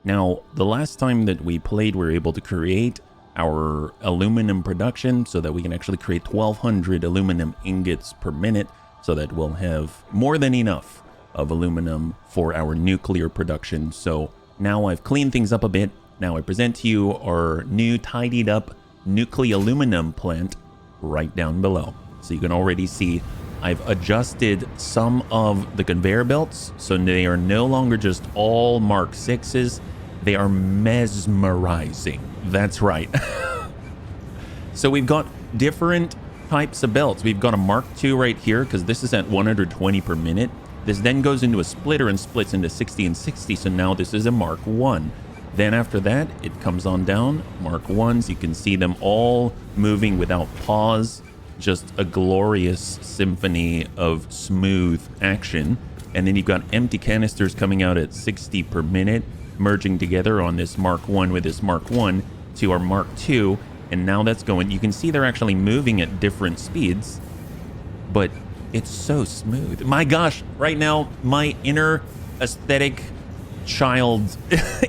Now, the last time that we played, we were able to create our aluminum production so that we can actually create 1,200 aluminum ingots per minute, so that we'll have more than enough of aluminum for our nuclear production. So now I've cleaned things up a bit. Now I present to you our new tidied up nuclear aluminum plant right down below. So you can already see I've adjusted some of the conveyor belts, so they are no longer just all Mark 6s. They are mesmerizing. That's right. So we've got different types of belts. We've got a Mark II right here, because this is at 120 per minute. This then goes into a splitter and splits into 60 and 60. So now this is a Mark I. Then after that, it comes on down. Mark Is, you can see them all moving without pause. Just a glorious symphony of smooth action. And then you've got empty canisters coming out at 60 per minute, merging together on this Mark I with this Mark I to our Mark II. And now that's going, you can see they're actually moving at different speeds, but it's so smooth. My gosh, right now, my inner aesthetic child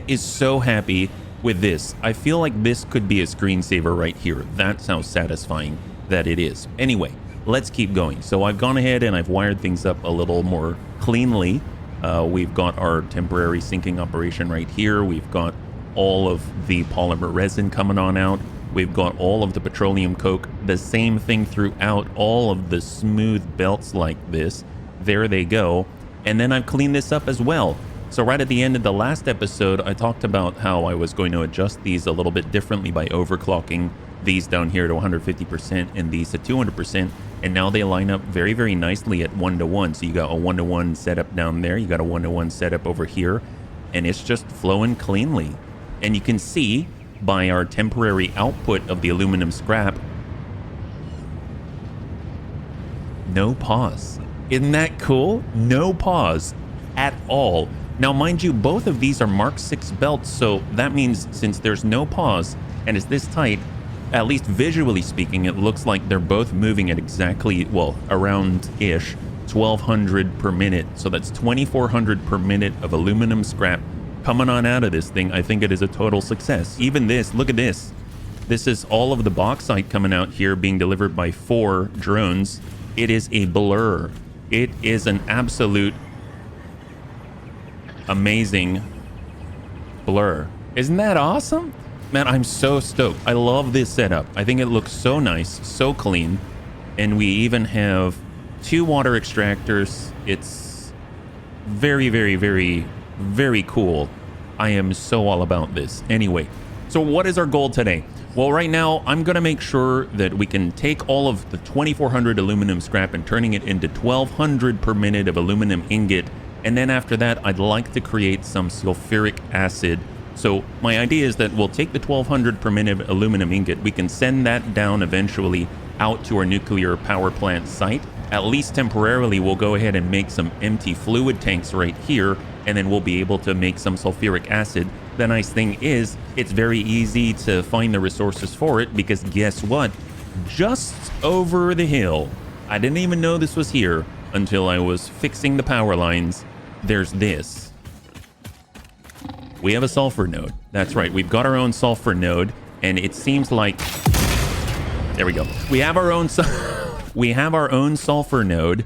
is so happy with this. I feel like this could be a screensaver right here. That's how satisfying that it is. Anyway, let's keep going. So I've gone ahead and I've wired things up a little more cleanly. We've got our temporary sinking operation right here. We've got all of the polymer resin coming on out. We've got all of the petroleum coke, the same thing throughout, all of the smooth belts like this. There they go. And then I've cleaned this up as well. So right at the end of the last episode, I talked about how I was going to adjust these a little bit differently by overclocking these down here to 150% and these to 200%. And now they line up very, very nicely at 1-to-1. So you got a 1-to-1 setup down there. You got a 1-to-1 setup over here. And it's just flowing cleanly. And you can see by our temporary output of the aluminum scrap, no pause. Isn't that cool? No pause at all. Now, mind you, both of these are Mark 6 belts, so that means since there's no pause and it's this tight, at least visually speaking, it looks like they're both moving at exactly, well, around-ish 1,200 per minute. So that's 2,400 per minute of aluminum scrap coming on out of this thing. I think it is a total success. Even this, look at this. This is all of the bauxite coming out here being delivered by 4 drones. It is a blur. It is an absolute amazing blur. Isn't that awesome? Man, I'm so stoked. I love this setup. I think it looks so nice, so clean. And we even have 2 water extractors. It's very, very, very, very cool. I am so all about this. Anyway, so what is our goal today? Well, right now, I'm going to make sure that we can take all of the 2,400 aluminum scrap and turning it into 1,200 per minute of aluminum ingot. And then after that, I'd like to create some sulfuric acid. So my idea is that we'll take the 1,200 per minute aluminum ingot. We can send that down eventually out to our nuclear power plant site. At least temporarily, we'll go ahead and make some empty fluid tanks right here, and then we'll be able to make some sulfuric acid. The nice thing is, it's very easy to find the resources for it, because guess what? Just over the hill, I didn't even know this was here until I was fixing the power lines. There's this. We have a sulfur node. That's right, we've got our own sulfur node, and it seems like... There we go. We have our own... We have our own sulfur node,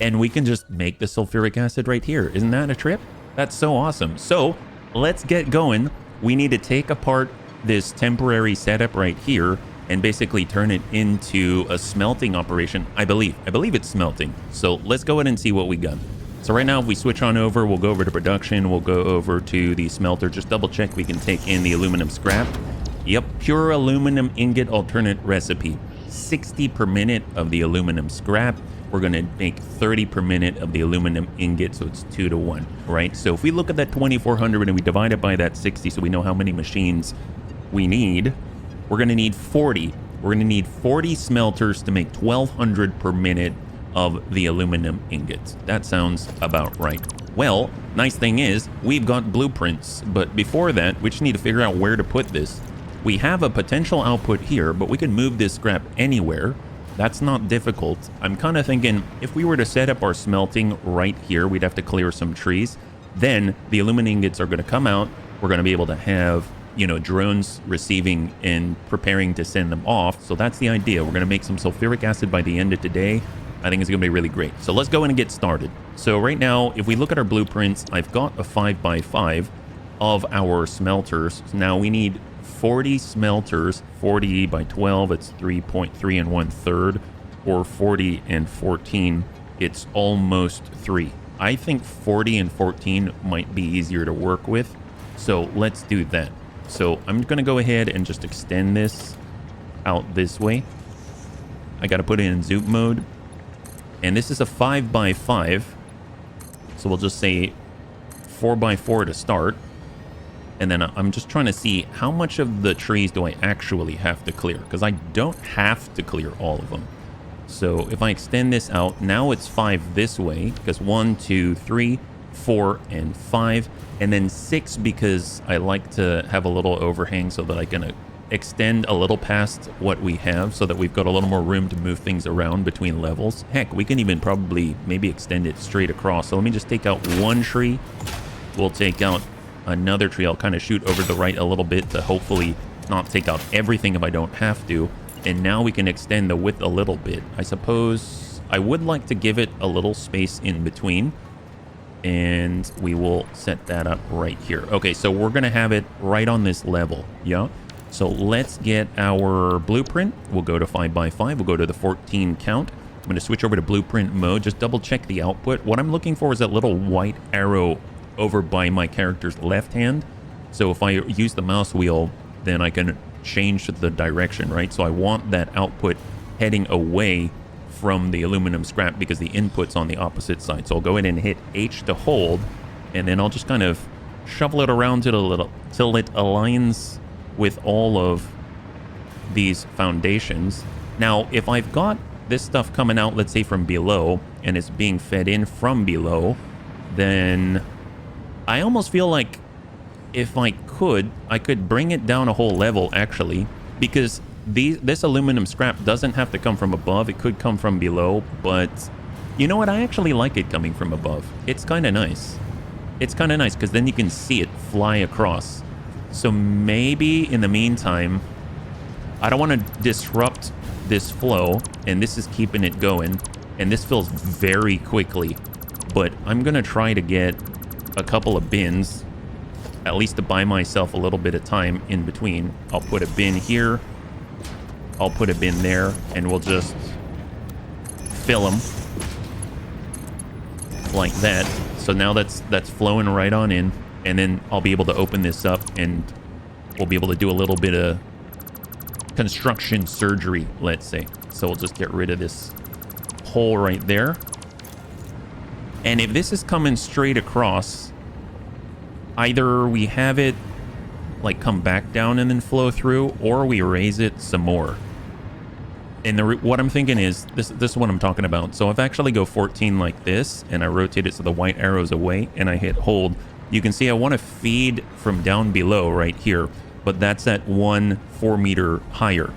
and we can just make the sulfuric acid right here. Isn't that a trip? That's so awesome. So let's get going. We need to take apart this temporary setup right here and basically turn it into a smelting operation. I believe it's smelting. So let's go ahead and see what we got. So right now, if we switch on over, we'll go over to production. We'll go over to the smelter. Just double check we can take in the aluminum scrap. Yep, pure aluminum ingot alternate recipe. 60 per minute of the aluminum scrap. We're going to make 30 per minute of the aluminum ingot, so it's 2-to-1, right? So if we look at that 2,400 and we divide it by that 60, so we know how many machines we need, we're going to need 40. We're going to need 40 smelters to make 1,200 per minute of the aluminum ingots. That sounds about right. Well, nice thing is, we've got blueprints, but before that, we just need to figure out where to put this. We have a potential output here, but we can move this scrap anywhere. That's not difficult. I'm kind of thinking if we were to set up our smelting right here, we'd have to clear some trees. Then the aluminum ingots are going to come out. we're going to be able to have, you know, drones receiving and preparing to send them off. So that's the idea. We're going to make some sulfuric acid by the end of today. I think it's going to be really great. So let's go in and get started. So right now, if we look at our blueprints, I've got a 5x5 of our smelters. Now we need 40 smelters. 40 by 12, it's 3.3 1/3, or 40 and 14, it's almost 3. I think 40 and 14 might be easier to work with. So let's do that. So I'm going to go ahead and just extend this out this way. I got to put it in zoom mode. And this is a 5x5. So we'll just say 4x4 to start. And then I'm just trying to see how much of the trees do I actually have to clear, because I don't have to clear all of them. So if I extend this out, now it's 5 this way, because 1, 2, 3, 4, and 5, and then 6 because I like to have a little overhang so that I can extend a little past what we have, so that we've got a little more room to move things around between levels. Heck, we can even probably maybe extend it straight across. So let me just take out one tree. We'll take out another tree. I'll kind of shoot over to the right a little bit to hopefully not take out everything if I don't have to. And now we can extend the width a little bit. I suppose I would like to give it a little space in between. And we will set that up right here. Okay, so we're going to have it right on this level. Yeah. So let's get our blueprint. We'll go to 5x5. We'll go to the 14 count. I'm going to switch over to blueprint mode. Just double check the output. What I'm looking for is that little white arrow over by my character's left hand. So if I use the mouse wheel, then I can change the direction, right? So I want that output heading away from the aluminum scrap because the input's on the opposite side. So I'll go ahead and hit H to hold, and then I'll just kind of shovel it around till it aligns with all of these foundations. Now, if I've got this stuff coming out, let's say from below, and it's being fed in from below, then I almost feel like if I could bring it down a whole level, actually, because this aluminum scrap doesn't have to come from above. It could come from below, but you know what? I actually like it coming from above. It's kind of nice. It's kind of nice because then you can see it fly across. So maybe in the meantime, I don't want to disrupt this flow, and this is keeping it going, and this fills very quickly, but I'm going to try to get a couple of bins, at least to buy myself a little bit of time in between. I'll put a bin here. I'll put a bin there, and we'll just fill them like that. So now that's flowing right on in, and then I'll be able to open this up, and we'll be able to do a little bit of construction surgery, let's say. So we'll just get rid of this hole right there. And if this is coming straight across, either we have it like come back down and then flow through, or we raise it some more. And what I'm thinking is, this is what I'm talking about. So if I actually go 14 like this, and I rotate it so the white arrow's away, and I hit hold, you can see I want to feed from down below right here, but that's at 4 meter higher,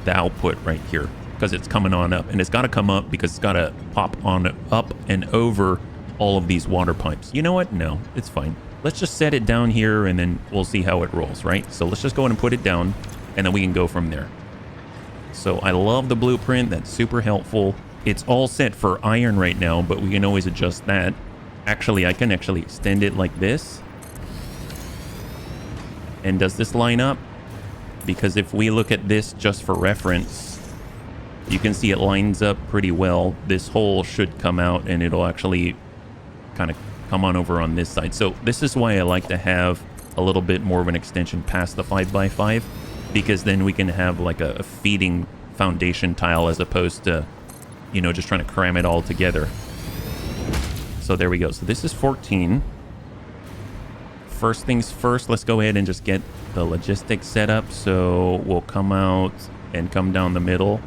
the output right here, because it's coming on up, and it's got to come up because it's got to pop on up and over all of these water pipes. You know what? No, it's fine. Let's just set it down here, and then we'll see how it rolls, right? So let's just go ahead and put it down, and then we can go from there. So I love the blueprint. That's super helpful. It's all set for iron right now, but we can always adjust that. Actually, I can actually extend it like this. And does this line up? Because if we look at this just for reference, you can see it lines up pretty well. This hole should come out, and it'll actually kind of come on over on this side. So this is why I like to have a little bit more of an extension past the 5x5, because then we can have like a feeding foundation tile as opposed to, you know, just trying to cram it all together. So there we go. So this is 14. First things first, let's go ahead and just get the logistics set up. So we'll come out and come down the middle.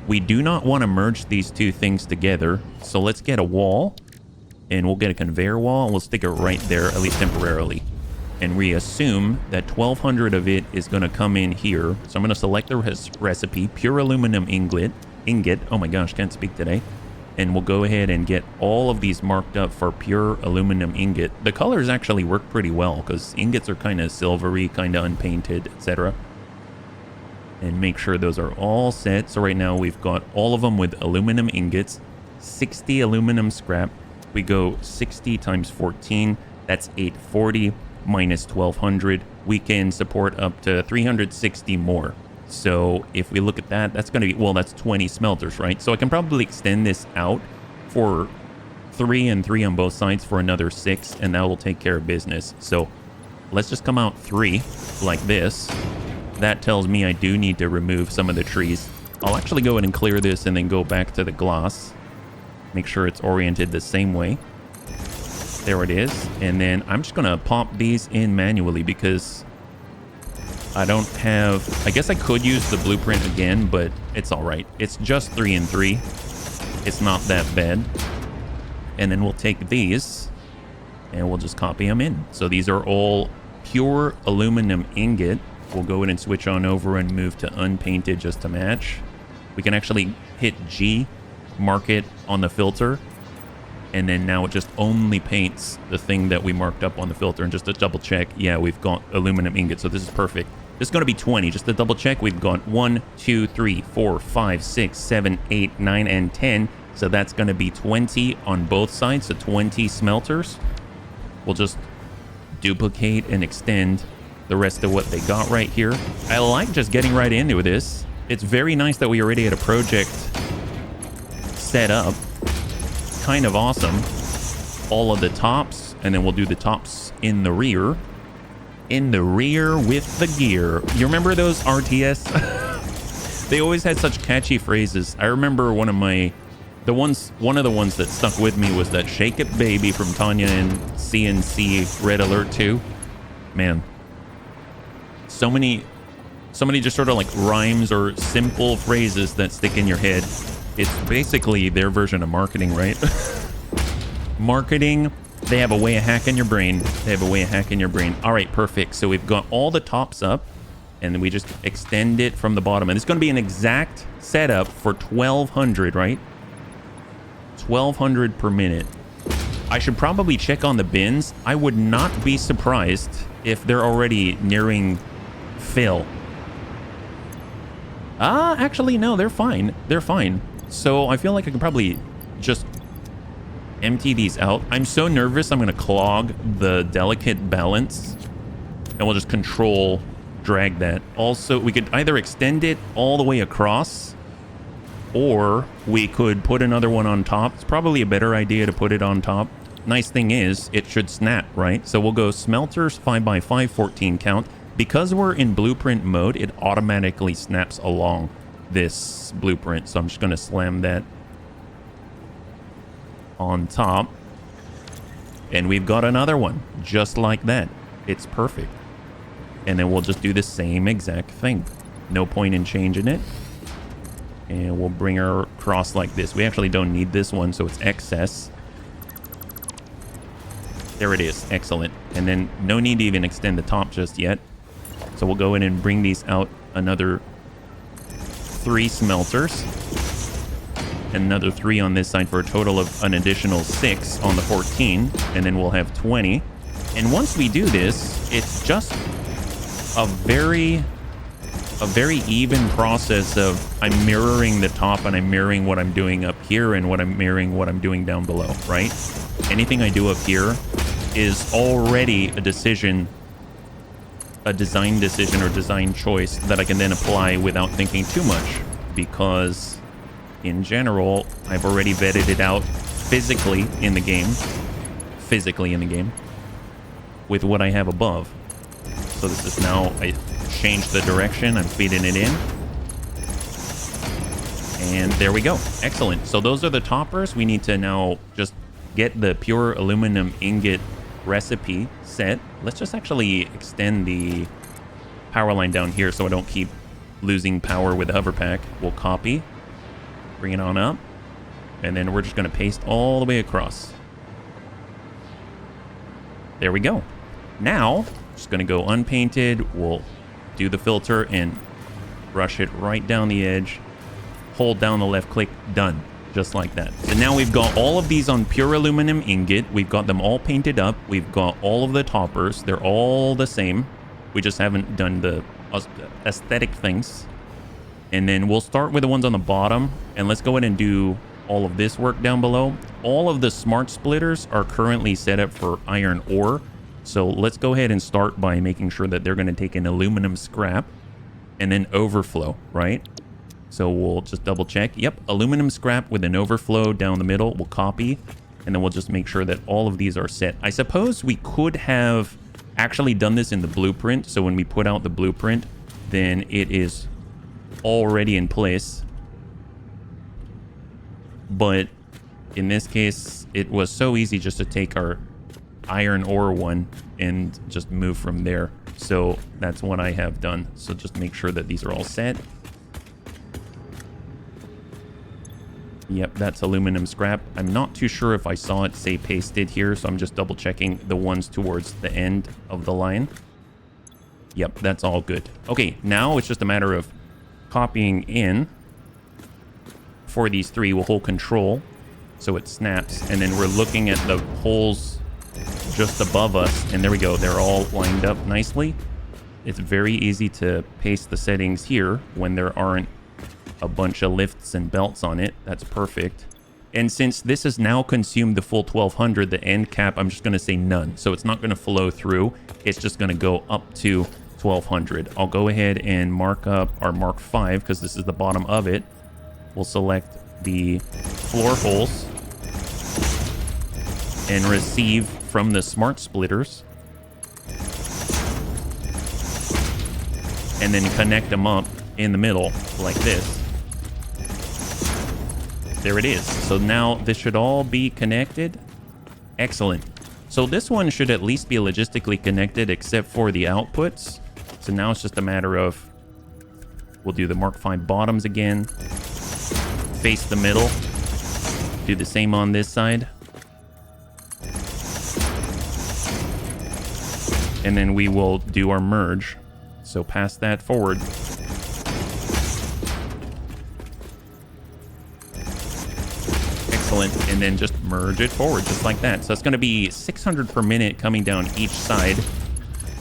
We do not want to merge these two things together. So let's get a wall, and we'll get a conveyor wall, and we'll stick it right there, at least temporarily. And we assume that 1200 of it is going to come in here. So I'm going to select the recipe, pure aluminum ingot. Oh my gosh, can't speak today. and we'll go ahead and get all of these marked up for pure aluminum ingot. The colors actually work pretty well because ingots are kind of silvery, kind of unpainted, etc. And make sure those are all set. So right now we've got all of them with aluminum ingots, 60 aluminum scrap. We go 60 times 14, that's 840 minus 1200. We can support up to 360 more. So if we look at that, that's going to be, well, that's 20 smelters, right? So I can probably extend this out for 3 and 3 on both sides for another 6, and that will take care of business. So let's just come out 3 like this. That tells me I do need to remove some of the trees. I'll actually go ahead and clear this and then go back to the gloss. Make sure it's oriented the same way. There it is. And then I'm just going to pop these in manually because I don't have... I guess I could use the blueprint again, but it's all right. It's just 3 and 3. It's not that bad. And then we'll take these and we'll just copy them in. So these are all pure aluminum ingot. We'll go in and switch on over and move to unpainted just to match. We can actually hit G, mark it on the filter, and then now it just only paints the thing that we marked up on the filter. And just to double check, yeah, we've got aluminum ingot, so this is perfect. This is going to be 20. Just to double check, we've got 1, 2, 3, 4, 5, 6, 7, 8, 9, and 10. So that's going to be 20 on both sides, so 20 smelters. We'll just duplicate and extend the rest of what they got right here. I like just getting right into this. It's very nice that we already had a project set up. Kind of awesome. All of the tops, and then we'll do the tops in the rear. In the rear with the gear. You remember those RTS? They always had such catchy phrases. I remember one of the ones that stuck with me was that "Shake It Baby" from Tanya and CNC Red Alert 2. Man, so many just sort of like rhymes or simple phrases that stick in your head. It's basically their version of marketing, right? Marketing, they have a way of hacking your brain. They have a way of hacking your brain. All right, perfect. So we've got all the tops up, and then we just extend it from the bottom. And it's going to be an exact setup for 1200, right? 1200 per minute. I should probably check on the bins. I would not be surprised if they're already nearing fill. Actually, no, they're fine. They're fine. So I feel like I can probably just empty these out. I'm so nervous I'm going to clog the delicate balance, and we'll just control drag that. Also, we could either extend it all the way across, or we could put another one on top. It's probably a better idea to put it on top. Nice thing is, it should snap, right? So we'll go smelters 5x5, 14 count. Because we're in blueprint mode, it automatically snaps along this blueprint. So I'm just going to slam that on top. And we've got another one just like that. It's perfect. And then we'll just do the same exact thing. No point in changing it. And we'll bring her across like this. We actually don't need this one, so it's excess. There it is. Excellent. And then no need to even extend the top just yet. So we'll go in and bring these out another 3 smelters. And another 3 on this side for a total of an additional 6 on the 14. And then we'll have 20. And once we do this, it's just a very even process of I'm mirroring the top and I'm mirroring what I'm doing up here and I'm mirroring what I'm doing down below, right? Anything I do up here is already a decision, a design decision or design choice that I can then apply without thinking too much, because in general, I've already vetted it out physically in the game with what I have above. So this is now, I changed the direction, I'm feeding it in. And there we go. Excellent. So those are the toppers. We need to now just get the pure aluminum ingot recipe set. Let's just actually extend the power line down here so I don't keep losing power with the hover pack. We'll copy, bring it on up, and then we're just going to paste all the way across. There we go. Now, just going to go unpainted. We'll do the filter and brush it right down the edge. Hold down the left click. Done. Just like that. So now we've got all of these on pure aluminum ingot. We've got them all painted up. We've got all of the toppers. They're all the same. We just haven't done the aesthetic things. And then we'll start with the ones on the bottom. And let's go ahead and do all of this work down below. All of the smart splitters are currently set up for iron ore. So let's go ahead and start by making sure that they're going to take an aluminum scrap and then overflow, right? So we'll just double check. Yep, aluminum scrap with an overflow down the middle. We'll copy, and then we'll just make sure that all of these are set. I suppose we could have actually done this in the blueprint. So when we put out the blueprint, then it is already in place. But in this case, it was so easy just to take our iron ore one and just move from there. So that's what I have done. So just make sure that these are all set. Yep, that's aluminum scrap. I'm not too sure if I saw it say pasted here, so I'm just double checking the ones towards the end of the line. Yep, that's all good. Okay, now it's just a matter of copying in. For these three, we'll hold control so it snaps, and then we're looking at the holes just above us, and there we go. They're all lined up nicely. It's very easy to paste the settings here when there aren't a bunch of lifts and belts on it. That's perfect. And since this has now consumed the full 1200, the end cap, I'm just going to say none. So it's not going to flow through. It's just going to go up to 1200. I'll go ahead and mark up our Mark 5 because this is the bottom of it. We'll select the floor holes and receive from the smart splitters. And then connect them up in the middle like this. There it is. So now this should all be connected. Excellent. So this one should at least be logistically connected except for the outputs. So now it's just a matter of, we'll do the Mark 5 bottoms again. Face the middle. Do the same on this side. And then we will do our merge. So pass that forward. And then just merge it forward just like that. So it's going to be 600 per minute coming down each side,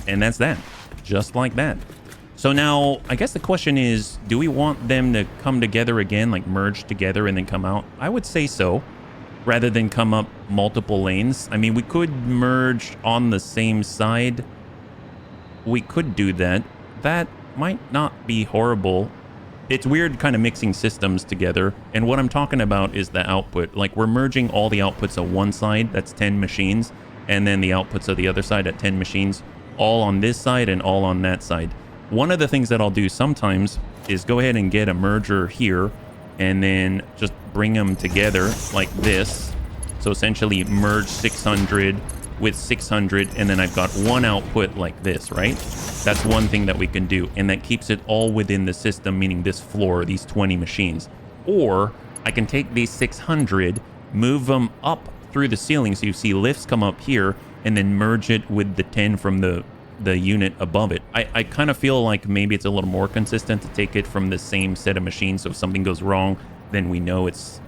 and that's that, just like that. So now I guess the question is, do we want them to come together again, like merge together and then come out? I would say so, rather than come up multiple lanes. I mean, we could merge on the same side. We could do that. That might not be horrible. It's weird kind of mixing systems together. And what I'm talking about is the output. Like, we're merging all the outputs on one side, that's 10 machines, and then the outputs of the other side at 10 machines, all on this side and all on that side. One of the things that I'll do sometimes is go ahead and get a merger here and then just bring them together like this. So essentially merge 600 with 600, and then I've got one output like this, right? That's one thing that we can do, and that keeps it all within the system, meaning this floor, these 20 machines. Or I can take these 600, move them up through the ceiling, so you see lifts come up here, and then merge it with the 10 from the unit above it. I kind of feel like maybe it's a little more consistent to take it from the same set of machines, so if something goes wrong, then we know it's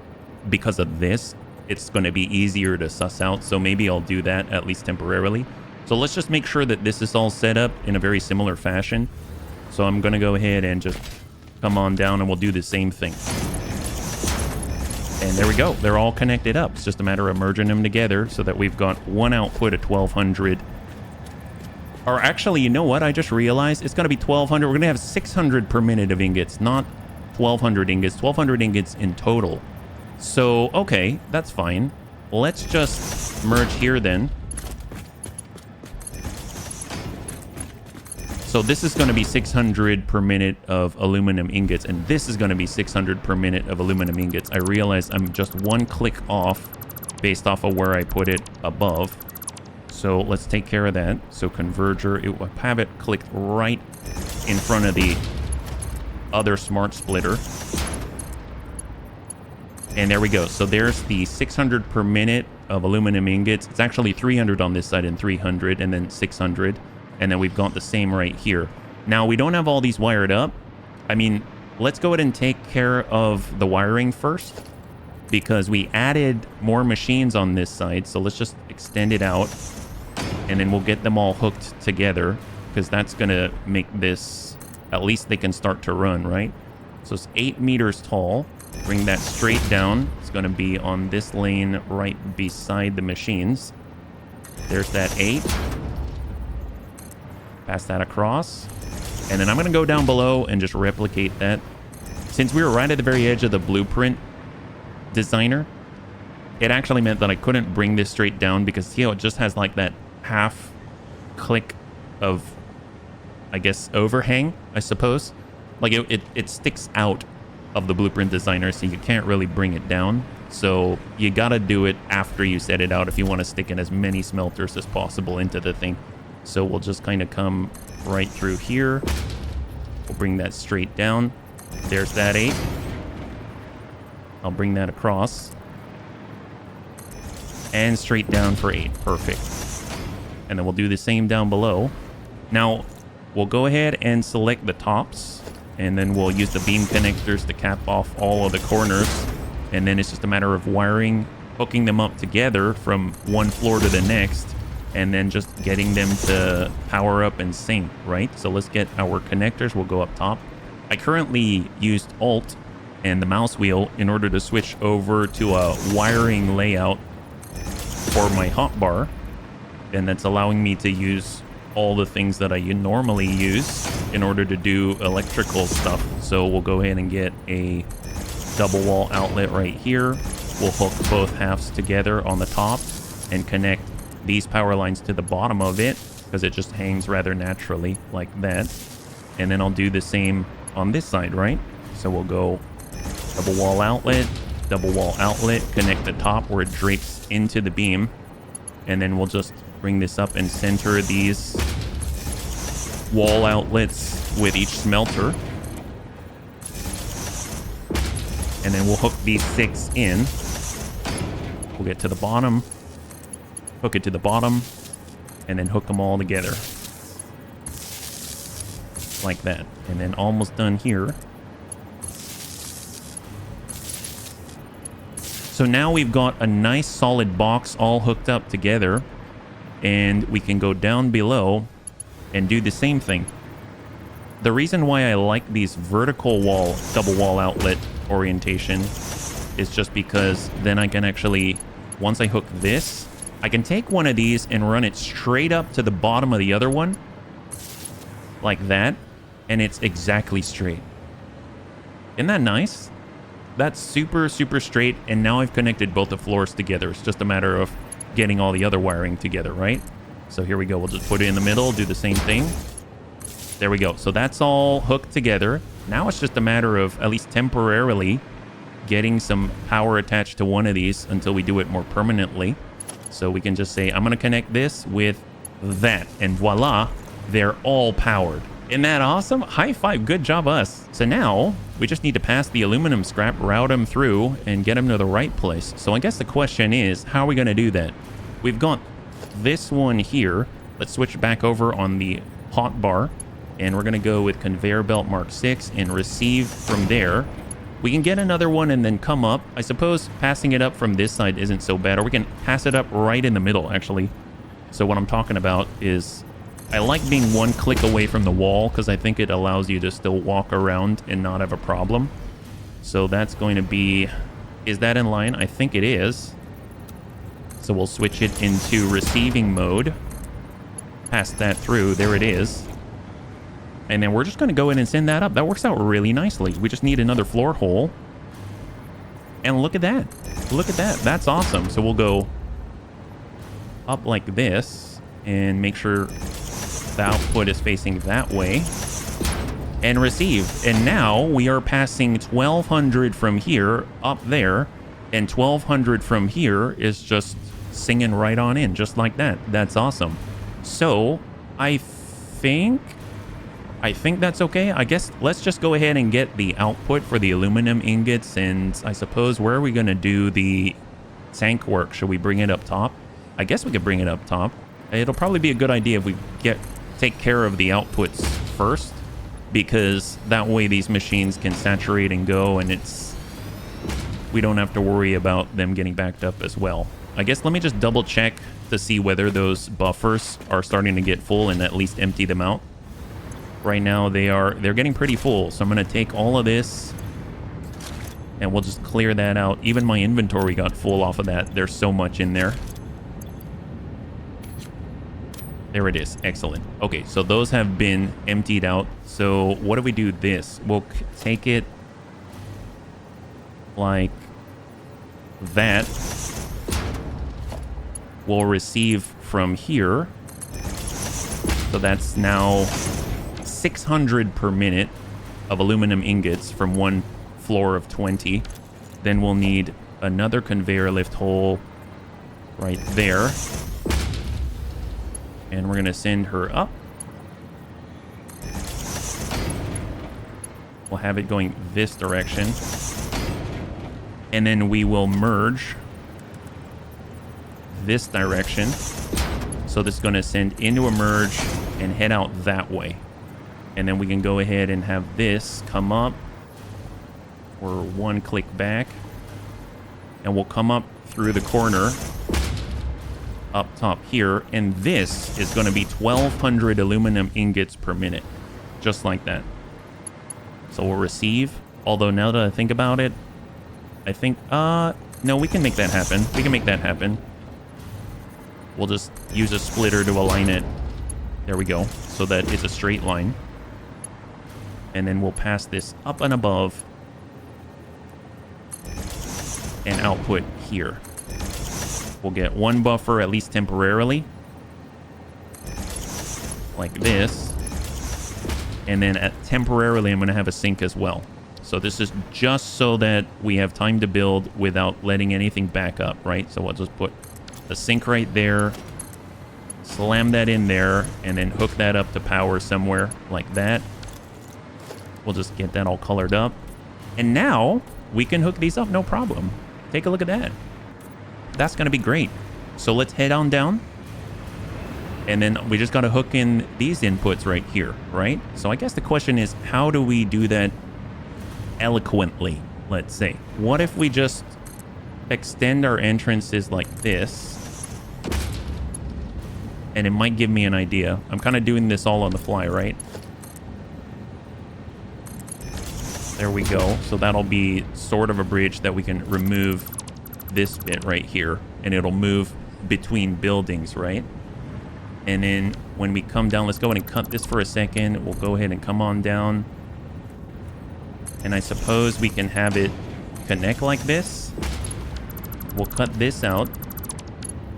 because of this. It's going to be easier to suss out, so maybe I'll do that, at least temporarily. So let's just make sure that this is all set up in a very similar fashion. So I'm going to go ahead and just come on down and we'll do the same thing. And there we go. They're all connected up. It's just a matter of merging them together so that we've got one output at 1200. Or actually, you know what? I just realized it's going to be 1200. We're going to have 600 per minute of ingots, not 1200 ingots. 1200 ingots in total. So, okay, that's fine. Let's just merge here then. So this is going to be 600 per minute of aluminum ingots, and this is going to be 600 per minute of aluminum ingots. I realize I'm just one click off based off of where I put it above. So let's take care of that. So converger, it will have it clicked right in front of the other smart splitter. And there we go. So there's the 600 per minute of aluminum ingots. It's actually 300 on this side and 300 and then 600. And then we've got the same right here. Now, we don't have all these wired up. I mean, let's go ahead and take care of the wiring first. because we added more machines on this side. So let's just extend it out, and then we'll get them all hooked together, because that's going to make this, at least they can start to run, right? So it's 8 meters tall. Bring that straight down. It's going to be on this lane right beside the machines. There's that 8. Pass that across. And then I'm going to go down below and just replicate that. Since we were right at the very edge of the blueprint designer, it actually meant that I couldn't bring this straight down, because see how it just has like that half click of, I guess, overhang, I suppose. Like it sticks out of the blueprint designer, so you can't really bring it down. So you gotta do it after you set it out if you want to stick in as many smelters as possible into the thing. So we'll just kind of come right through here. We'll bring that straight down. There's that 8. I'll bring that across. And straight down for 8. Perfect. And then we'll do the same down below. Now, we'll go ahead and select the tops, and then we'll use the beam connectors to cap off all of the corners. And then it's just a matter of wiring, hooking them up together from one floor to the next, and then just getting them to power up and sync, right? So let's get our connectors. We'll go up top. I currently used Alt and the mouse wheel in order to switch over to a wiring layout for my hotbar, and that's allowing me to use all the things that I normally use in order to do electrical stuff. So we'll go ahead and get a double wall outlet right here. We'll hook both halves together on the top and connect these power lines to the bottom of it, because it just hangs rather naturally like that. And then I'll do the same on this side, right? So we'll go double wall outlet, connect the top where it drapes into the beam, and then we'll just bring this up and center these wall outlets with each smelter. And then we'll hook these 6 in. We'll get to the bottom, hook it to the bottom, and then hook them all together. Like that. And then almost done here. So now we've got a nice solid box all hooked up together, and we can go down below and do the same thing. The reason why I like these vertical wall, double wall outlet orientation is just because then I can actually, once I hook this, I can take one of these and run it straight up to the bottom of the other one, like that, and it's exactly straight. Isn't that nice? That's super, super straight, and now I've connected both the floors together. It's just a matter of getting all the other wiring together, right? So here we go. We'll just put it in the middle, do the same thing. There we go. So that's all hooked together. Now it's just a matter of, at least temporarily, getting some power attached to one of these until we do it more permanently. So we can just say, I'm going to connect this with that, and voila, they're all powered. Isn't that awesome? High five. Good job, us. So now we just need to pass the aluminum scrap, route them through, and get them to the right place. So I guess the question is, how are we going to do that? We've got this one here. Let's switch back over on the hot bar, and we're going to go with conveyor belt Mark 6 and receive from there. We can get another one and then come up. I suppose passing it up from this side isn't so bad, or we can pass it up right in the middle, actually. So what I'm talking about is, I like being one click away from the wall, because I think it allows you to still walk around and not have a problem. So that's going to be, is that in line? I think it is. So we'll switch it into receiving mode. Pass that through. There it is. And then we're just going to go in and send that up. That works out really nicely. We just need another floor hole. And look at that. Look at that. That's awesome. So we'll go up like this and make sure the output is facing that way, and receive. And now we are passing 1200 from here up there, and 1200 from here is just singing right on in, just like that. That's awesome. So I think that's okay. I guess let's just go ahead and get the output for the aluminum ingots, and I suppose, where are we going to do the tank work? Should we bring it up top? I guess we could bring it up top. It'll probably be a good idea if we take care of the outputs first, because that way these machines can saturate and go, and it's we don't have to worry about them getting backed up as well. I guess let me just double check to see whether those buffers are starting to get full and at least empty them out. Right now they're getting pretty full, so I'm going to take all of this and we'll just clear that out. Even my inventory got full off of that. There's so much in there. There it is. Excellent. Okay, so those have been emptied out. So what do we do this? We'll take it like that. We'll receive from here. So that's now 600 per minute of aluminum ingots from one floor of 20. Then we'll need another conveyor lift hole right there. And we're going to send her up. We'll have it going this direction. And then we will merge this direction. So this is going to send into a merge and head out that way. And then we can go ahead and have this come up. We're one click back. And we'll come up through the corner up top here. And this is going to be 1,200 aluminum ingots per minute. Just like that. So we'll receive. Although now that I think about it, I think, no, we can make that happen. We can make that happen. We'll just use a splitter to align it. There we go. So that it's a straight line. And then we'll pass this up and above. And output here. We'll get one buffer, at least temporarily. Like this. And then temporarily, I'm going to have a sink as well. So this is just so that we have time to build without letting anything back up, right? So we'll just put the sink right there. Slam that in there. And then hook that up to power somewhere like that. We'll just get that all colored up. And now we can hook these up, no problem. Take a look at that. That's going to be great. So let's head on down. And then we just got to hook in these inputs right here, right? So I guess the question is, how do we do that eloquently, let's say? What if we just extend our entrances like this? And it might give me an idea. I'm kind of doing this all on the fly, right? There we go. So that'll be sort of a bridge that we can remove this bit right here. And it'll move between buildings, right? And then when we come down, let's go ahead and cut this for a second. We'll go ahead and come on down. And I suppose we can have it connect like this. We'll cut this out.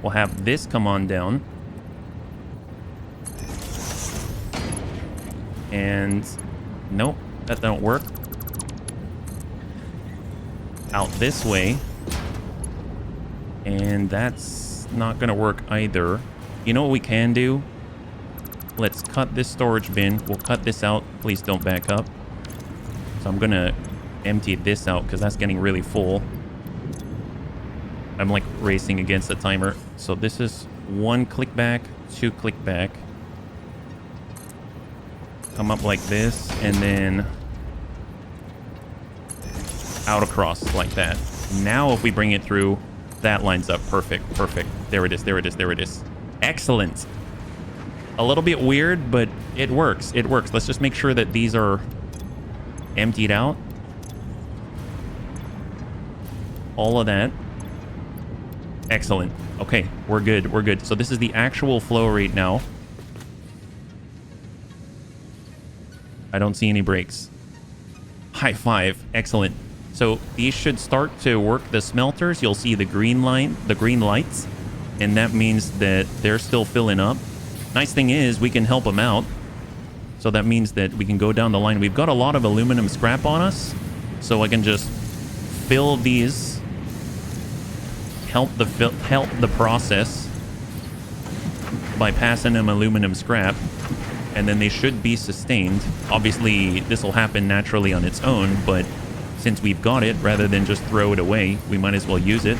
We'll have this come on down. And nope, that don't work. Out this way. And that's not going to work either. You know what we can do? Let's cut this storage bin. We'll cut this out. Please don't back up. So I'm going to empty this out because that's getting really full. I'm like racing against the timer. So this is one click back, two click back. Come up like this and then out across like that. Now if we bring it through, that lines up. Perfect, perfect. There it is, there it is, there it is. Excellent. A little bit weird, but it works. It works. Let's just make sure that these are emptied out. All of that. Excellent. Okay, we're good. We're good. So this is the actual flow rate now. I don't see any breaks. High five. Excellent. So these should start to work the smelters. You'll see the green line, the green lights. And that means that they're still filling up. Nice thing is we can help them out. So that means that we can go down the line. We've got a lot of aluminum scrap on us. So I can just fill these. Help the process by passing them aluminum scrap. And then they should be sustained. Obviously, this will happen naturally on its own. But since we've got it, rather than just throw it away, we might as well use it.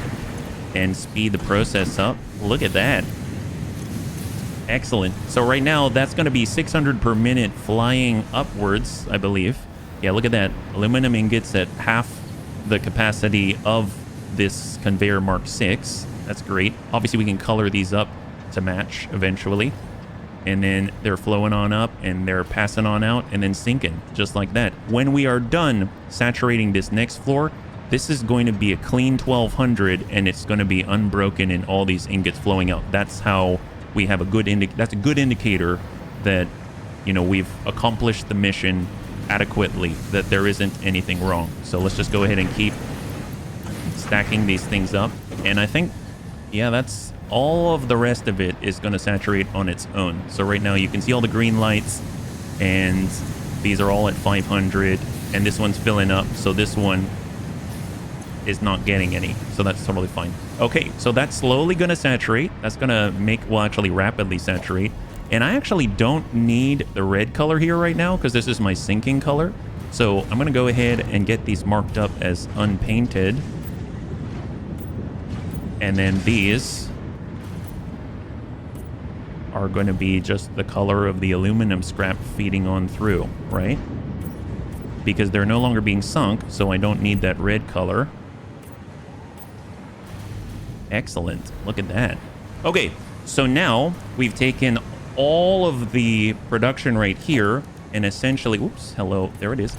And speed the process up. Look at that. Excellent. So right now, that's going to be 600 per minute flying upwards, I believe. Yeah, look at that. Aluminum ingots at half the capacity of this conveyor Mark 6. That's great. Obviously, we can color these up to match eventually. And then they're flowing on up and they're passing on out and then sinking just like that. When we are done saturating this next floor, this is going to be a clean 1200 and it's going to be unbroken in all these ingots flowing out. That's how we have a good that's a good indicator that, you know, we've accomplished the mission adequately, that there isn't anything wrong. So let's just go ahead and keep stacking these things up. And I think, yeah, that's all of the rest of it is going to saturate on its own. So right now you can see all the green lights and these are all at 500 and this one's filling up. So this one is not getting any. So that's totally fine. Okay, so that's slowly going to saturate. That's going to well, actually rapidly saturate. And I actually don't need the red color here right now because this is my sinking color. So I'm going to go ahead and get these marked up as unpainted. And then these are going to be just the color of the aluminum scrap feeding on through, right? Because they're no longer being sunk, so I don't need that red color. Excellent. Look at that. Okay, so now we've taken all of the production right here and essentially, oops, hello, there it is.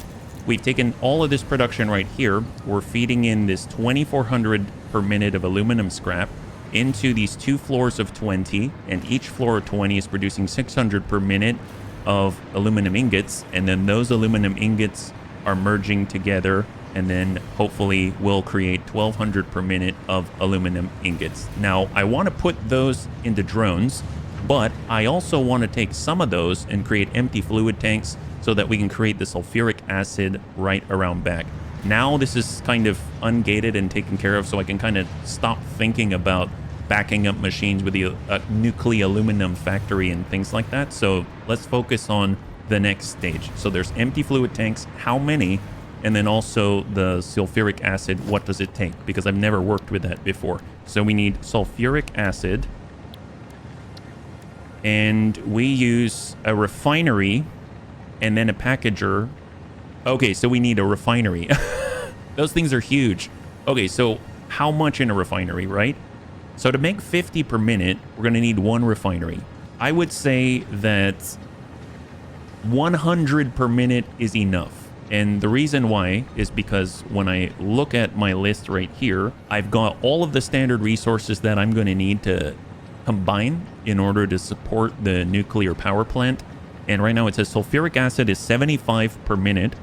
We've taken all of this production right here. We're feeding in this 2400 per minute of aluminum scrap into these 2 floors of 20, and each floor of 20 is producing 600 per minute of aluminum ingots, and then those aluminum ingots are merging together and then hopefully will create 1200 per minute of aluminum ingots. Now, I want to put those into drones, but I also want to take some of those and create empty fluid tanks so that we can create the sulfuric acid right around back. Now this is kind of ungated and taken care of, so I can kind of stop thinking about backing up machines with the nuclear aluminum factory and things like that. So let's focus on the next stage. So there's empty fluid tanks, how many? And then also the sulfuric acid, what does it take? Because I've never worked with that before. So we need sulfuric acid. And we use a refinery and then a packager. Okay, so we need a refinery. Those things are huge. Okay, so how much in a refinery, right? So to make 50 per minute, we're going to need 1 refinery. I would say that 100 per minute is enough. And the reason why is because when I look at my list right here, I've got all of the standard resources that I'm going to need to combine in order to support the nuclear power plant. And right now it says sulfuric acid is 75 per minute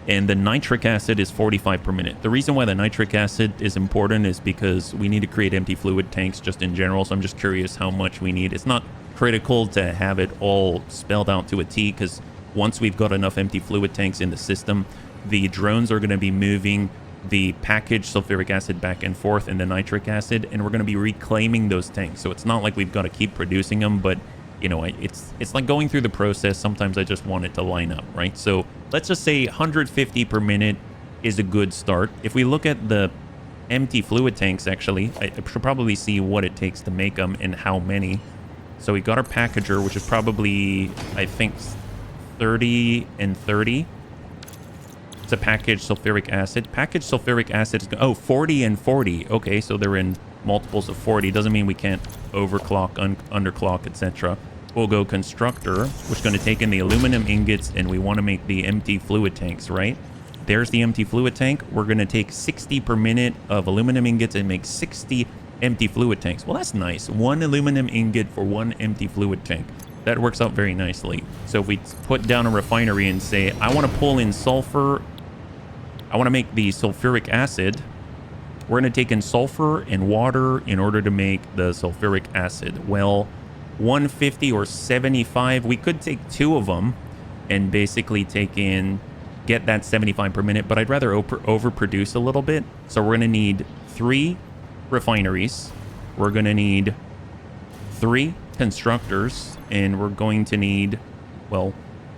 and the nitric acid is 45 per minute. The reason why the nitric acid is important is because we need to create empty fluid tanks just in general. So I'm just curious how much we need. It's not critical to have it all spelled out to a T, because once we've got enough empty fluid tanks in the system, the drones are going to be moving the packaged sulfuric acid back and forth and the nitric acid, and we're going to be reclaiming those tanks. So it's not like we've got to keep producing them, but you know, it's like going through the process. Sometimes I just want it to line up, right? So let's just say 150 per minute is a good start. If we look at the empty fluid tanks, actually, I should probably see what it takes to make them and how many. So we got our packager, which is probably, I think, 30 and 30. It's a packaged sulfuric acid. Packaged sulfuric acid is 40 and 40. Okay, so they're in multiples of 40. Doesn't mean we can't overclock, underclock, etc. We'll go constructor, which is going to take in the aluminum ingots, and we want to make the empty fluid tanks, right? There's the empty fluid tank. We're going to take 60 per minute of aluminum ingots and make 60 empty fluid tanks. Well, that's nice. 1 aluminum ingot for 1 empty fluid tank. That works out very nicely. So if we put down a refinery and say, I want to pull in sulfur, I want to make the sulfuric acid, we're going to take in sulfur and water in order to make the sulfuric acid. Well, 150 or 75, we could take 2 of them and basically get that 75 per minute, but I'd rather overproduce a little bit. So we're going to need 3 refineries. We're going to need 3 constructors, and we're going to need, well,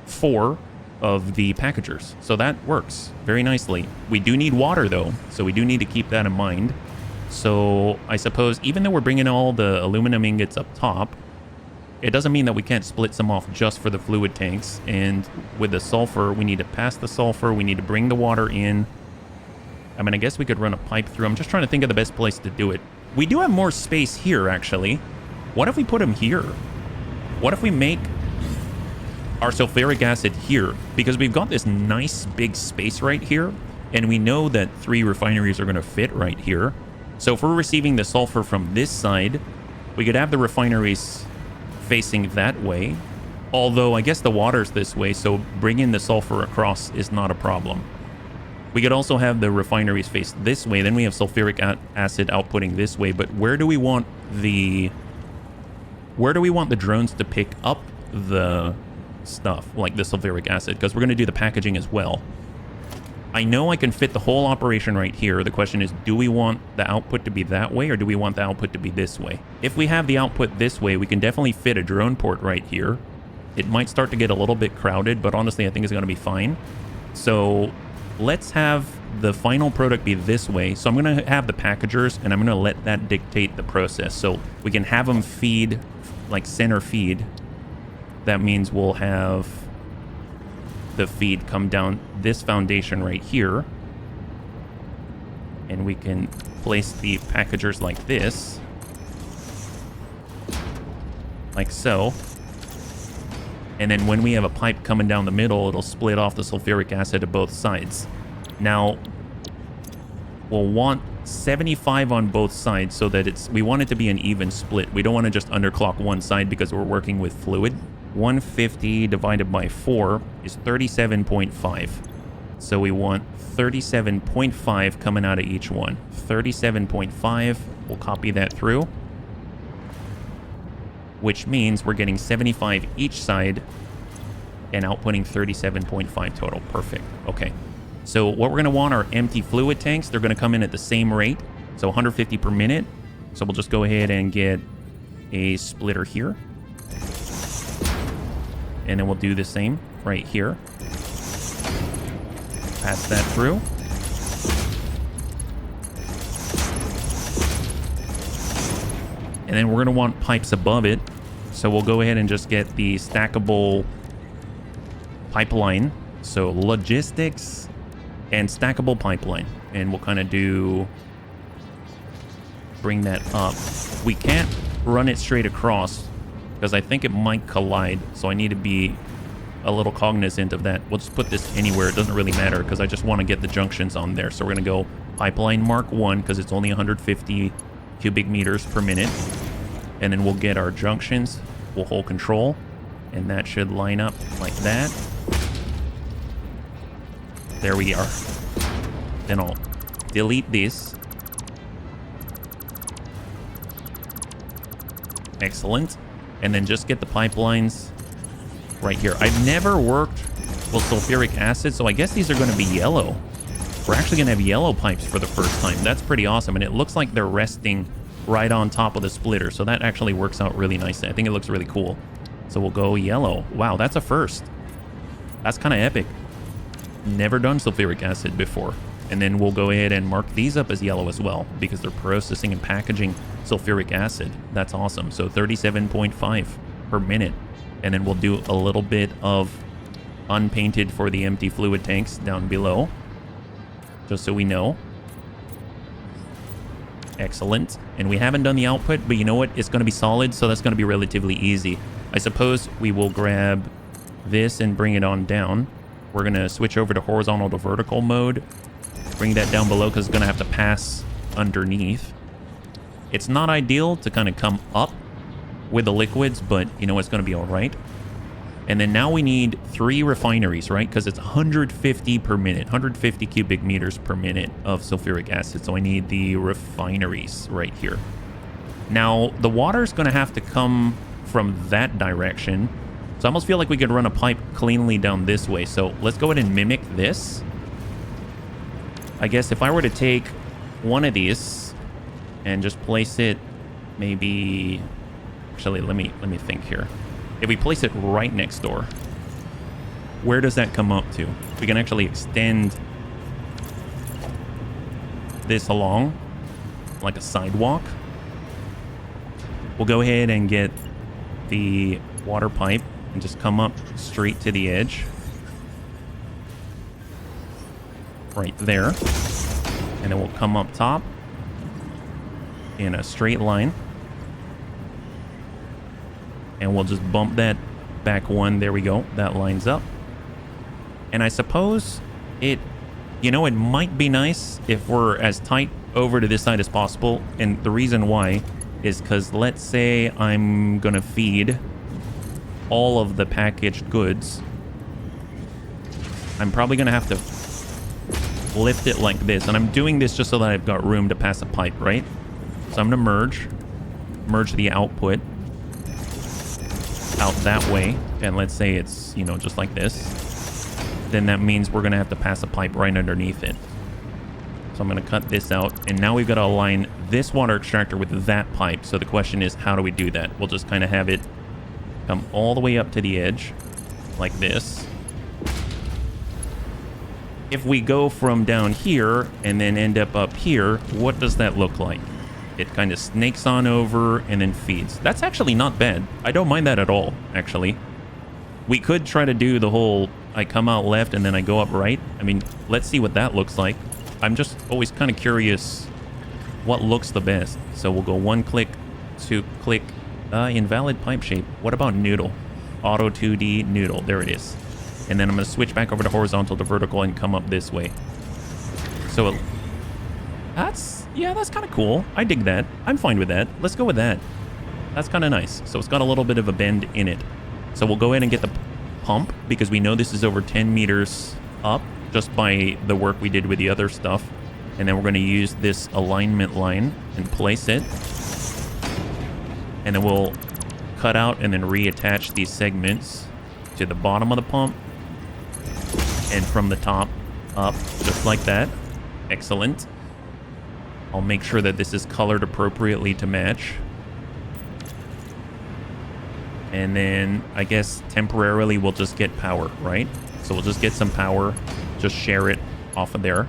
4 of the packagers. So that works very nicely. We do need water though, so we do need to keep that in mind. So I suppose even though we're bringing all the aluminum ingots up top, it doesn't mean that we can't split some off just for the fluid tanks. And with the sulfur, we need to pass the sulfur, we need to bring the water in, I mean, I guess we could run a pipe through. I'm just trying to think of the best place to do it. We do have more space here, actually. What if we put them here? What if we make our sulfuric acid here? Because we've got this nice big space right here, and we know that 3 refineries are going to fit right here. So if we're receiving the sulfur from this side, we could have the refineries facing that way. Although I guess the water's this way, so bringing the sulfur across is not a problem. We could also have the refineries face this way. Then we have sulfuric acid outputting this way. But where do we want the drones to pick up the stuff, like the sulfuric acid? Because we're going to do the packaging as well. I know I can fit the whole operation right here. The question is, do we want the output to be that way, or do we want the output to be this way? If we have the output this way, we can definitely fit a drone port right here. It might start to get a little bit crowded, but honestly, I think it's going to be fine. So let's have the final product be this way. So I'm going to have the packagers, and I'm going to let that dictate the process. So we can have them feed, like center feed. That means we'll have the feed come down this foundation right here. And we can place the packagers like this. Like so. And then when we have a pipe coming down the middle, it'll split off the sulfuric acid to both sides. Now, we'll want 75 on both sides so that we want it to be an even split. We don't want to just underclock one side because we're working with fluid. 150 divided by 4 is 37.5. So we want 37.5 coming out of each one. 37.5, we'll copy that through. Which means we're getting 75 each side and outputting 37.5 total. Perfect. Okay. So what we're going to want are empty fluid tanks. They're going to come in at the same rate, so 150 per minute. So we'll just go ahead and get a splitter here. And then we'll do the same right here. Pass that through. And then we're going to want pipes above it. So we'll go ahead and just get the stackable pipeline. So logistics and stackable pipeline. And we'll kind of bring that up. We can't run it straight across because I think it might collide. So I need to be a little cognizant of that. We'll just put this anywhere. It doesn't really matter because I just want to get the junctions on there. So we're going to go pipeline mark 1 because it's only 150 cubic meters per minute. And then we'll get our junctions. We'll hold control. And that should line up like that. There we are. Then I'll delete this. Excellent. And then just get the pipelines right here. I've never worked with sulfuric acid, so I guess these are going to be yellow. We're actually going to have yellow pipes for the first time. That's pretty awesome. And it looks like they're resting right on top of the splitter. So that actually works out really nicely. I think it looks really cool. So we'll go yellow. Wow, that's a first. That's kind of epic. Never done sulfuric acid before. And then we'll go ahead and mark these up as yellow as well because they're processing and packaging sulfuric acid. That's awesome. So 37.5 per minute. And then we'll do a little bit of unpainted for the empty fluid tanks down below. Just so we know. Excellent. And we haven't done the output, but you know what? It's going to be solid, so that's going to be relatively easy. I suppose we will grab this and bring it on down. We're going to switch over to horizontal to vertical mode. Bring that down below because it's going to have to pass underneath. It's not ideal to kind of come up with the liquids, but you know, it's going to be all right. And then now we need 3 refineries, right? Because it's 150 per minute, 150 cubic meters per minute of sulfuric acid. So I need the refineries right here. Now, the water is going to have to come from that direction. So I almost feel like we could run a pipe cleanly down this way. So let's go ahead and mimic this. I guess if I were to take one of these and just place it maybe... Actually, let me think here. If we place it right next door, where does that come up to? We can actually extend this along like a sidewalk. We'll go ahead and get the water pipe and just come up straight to the edge. Right there. And then we'll come up top in a straight line. And we'll just bump that back one. There we go. That lines up. And I suppose it, you know, it might be nice if we're as tight over to this side as possible. And the reason why is because let's say I'm going to feed all of the packaged goods. I'm probably going to have to lift it like this. And I'm doing this just so that I've got room to pass a pipe, right? So I'm going to merge the output out that way. And let's say it's, you know, just like this. Then that means we're going to have to pass a pipe right underneath it. So I'm going to cut this out. And now we've got to align this water extractor with that pipe. So the question is, how do we do that? We'll just kind of have it come all the way up to the edge like this. If we go from down here and then end up here, what does that look like? It kind of snakes on over and then feeds. That's actually not bad. I don't mind that at all, actually. We could try to do the whole, I come out left and then I go up right. I mean, let's see what that looks like. I'm just always kind of curious what looks the best. So we'll go 1 click, 2 click, invalid pipe shape. What about noodle? Auto 2D noodle. There it is. And then I'm going to switch back over to horizontal to vertical and come up this way. So that's kind of cool. I dig that. I'm fine with that. Let's go with that. That's kind of nice. So it's got a little bit of a bend in it. So we'll go ahead and get the pump because we know this is over 10 meters up just by the work we did with the other stuff. And then we're going to use this alignment line and place it. And then we'll cut out and then reattach these segments to the bottom of the pump. And from the top up, just like that. Excellent. I'll make sure that this is colored appropriately to match. And then I guess temporarily we'll just get power, right? So we'll just get some power, just share it off of there.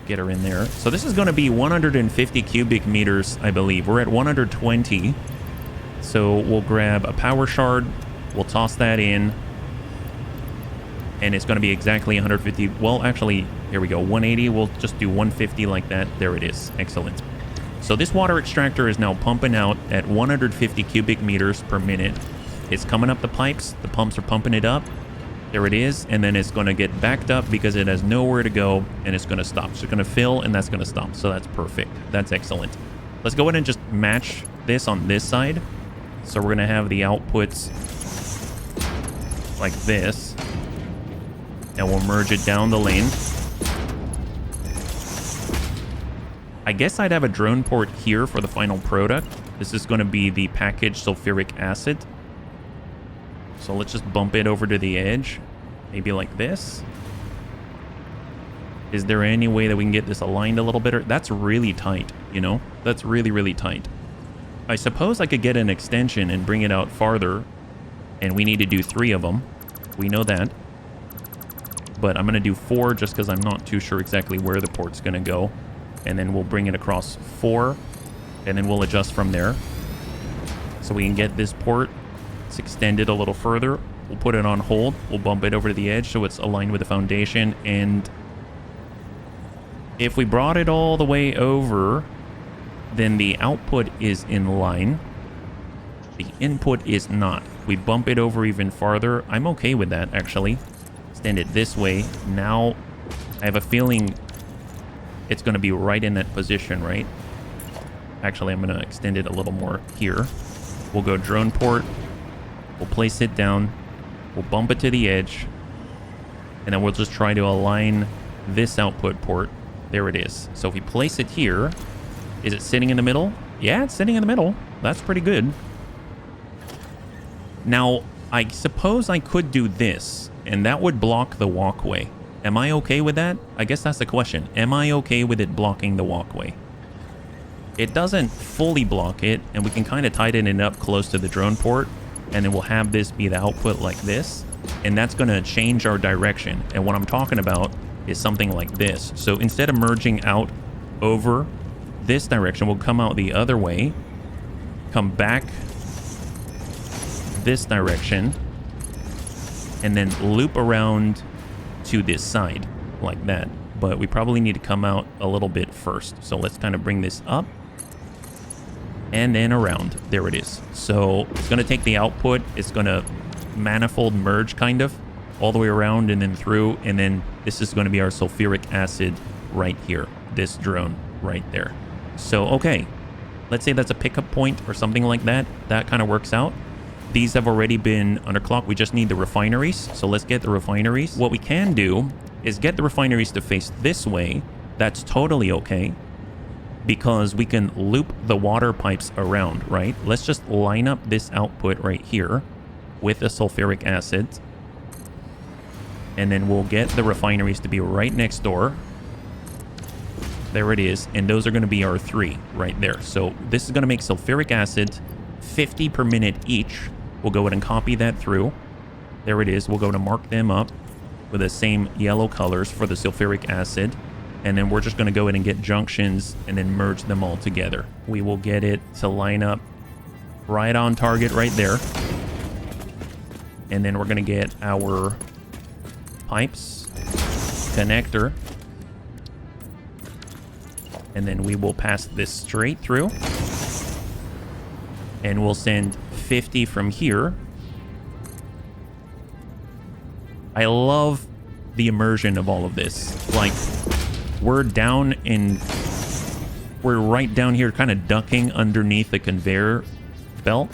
Get her in there. So this is going to be 150 cubic meters, I believe. We're at 120. So we'll grab a power shard. We'll toss that in. And it's going to be exactly 150. Well, actually, here we go. 180. We'll just do 150 like that. There it is. Excellent. So this water extractor is now pumping out at 150 cubic meters per minute. It's coming up the pipes. The pumps are pumping it up. There it is. And then it's going to get backed up because it has nowhere to go and it's going to stop. So it's going to fill and that's going to stop. So that's perfect. That's excellent. Let's go ahead and just match this on this side. So we're going to have the outputs like this. And we'll merge it down the lane. I guess I'd have a drone port here for the final product. This is going to be the packaged sulfuric acid. So let's just bump it over to the edge. Maybe like this. Is there any way that we can get this aligned a little better? That's really tight, you know? That's really, really tight. I suppose I could get an extension and bring it out farther. And we need to do 3 of them. We know that. But I'm going to do 4 just because I'm not too sure exactly where the port's going to go. And then we'll bring it across 4. And then we'll adjust from there. So we can get this port. It's extended a little further. We'll put it on hold. We'll bump it over to the edge so it's aligned with the foundation. And if we brought it all the way over, then the output is in line. The input is not. We bump it over even farther. I'm okay with that, actually. Extend it this way. Now, I have a feeling it's going to be right in that position, right? Actually, I'm going to extend it a little more here. We'll go drone port. We'll place it down. We'll bump it to the edge. And then we'll just try to align this output port. There it is. So if we place it here, is it sitting in the middle? Yeah, it's sitting in the middle. That's pretty good. Now, I suppose I could do this, and that would block the walkway. Am I okay with that? I guess that's the question. Am I okay with it blocking the walkway? It doesn't fully block it, and we can kind of tighten it up close to the drone port, and then we'll have this be the output like this, and that's going to change our direction. And what I'm talking about is something like this. So instead of merging out over this direction, we'll come out the other way, come back this direction, and then loop around to this side like that. but we probably need to come out a little bit first. So let's kind of bring this up and then around. There it is. So it's going to take the output. It's going to manifold merge kind of all the way around and then through. And then this is going to be our sulfuric acid right here. This drone right there. So, okay. Let's say that's a pickup point or something like that. That kind of works out. These have already been underclocked. We just need the refineries. So let's get the refineries. What we can do is get the refineries to face this way. That's totally okay, because we can loop the water pipes around, right? Let's just line up this output right here with the sulfuric acid. And then we'll get the refineries to be right next door. There it is. And those are going to be our 3 right there. So this is going to make sulfuric acid 50 per minute each. We'll go ahead and copy that through. There it is. We'll go to mark them up with the same yellow colors for the sulfuric acid. And then we're just going to go ahead and get junctions and then merge them all together. We will get it to line up right on target right there. And then we're going to get our pipes, connector. And then we will pass this straight through. And we'll send 50 from here. I love the immersion of all of this. Like, we're down in... We're right down here kind of ducking underneath the conveyor belt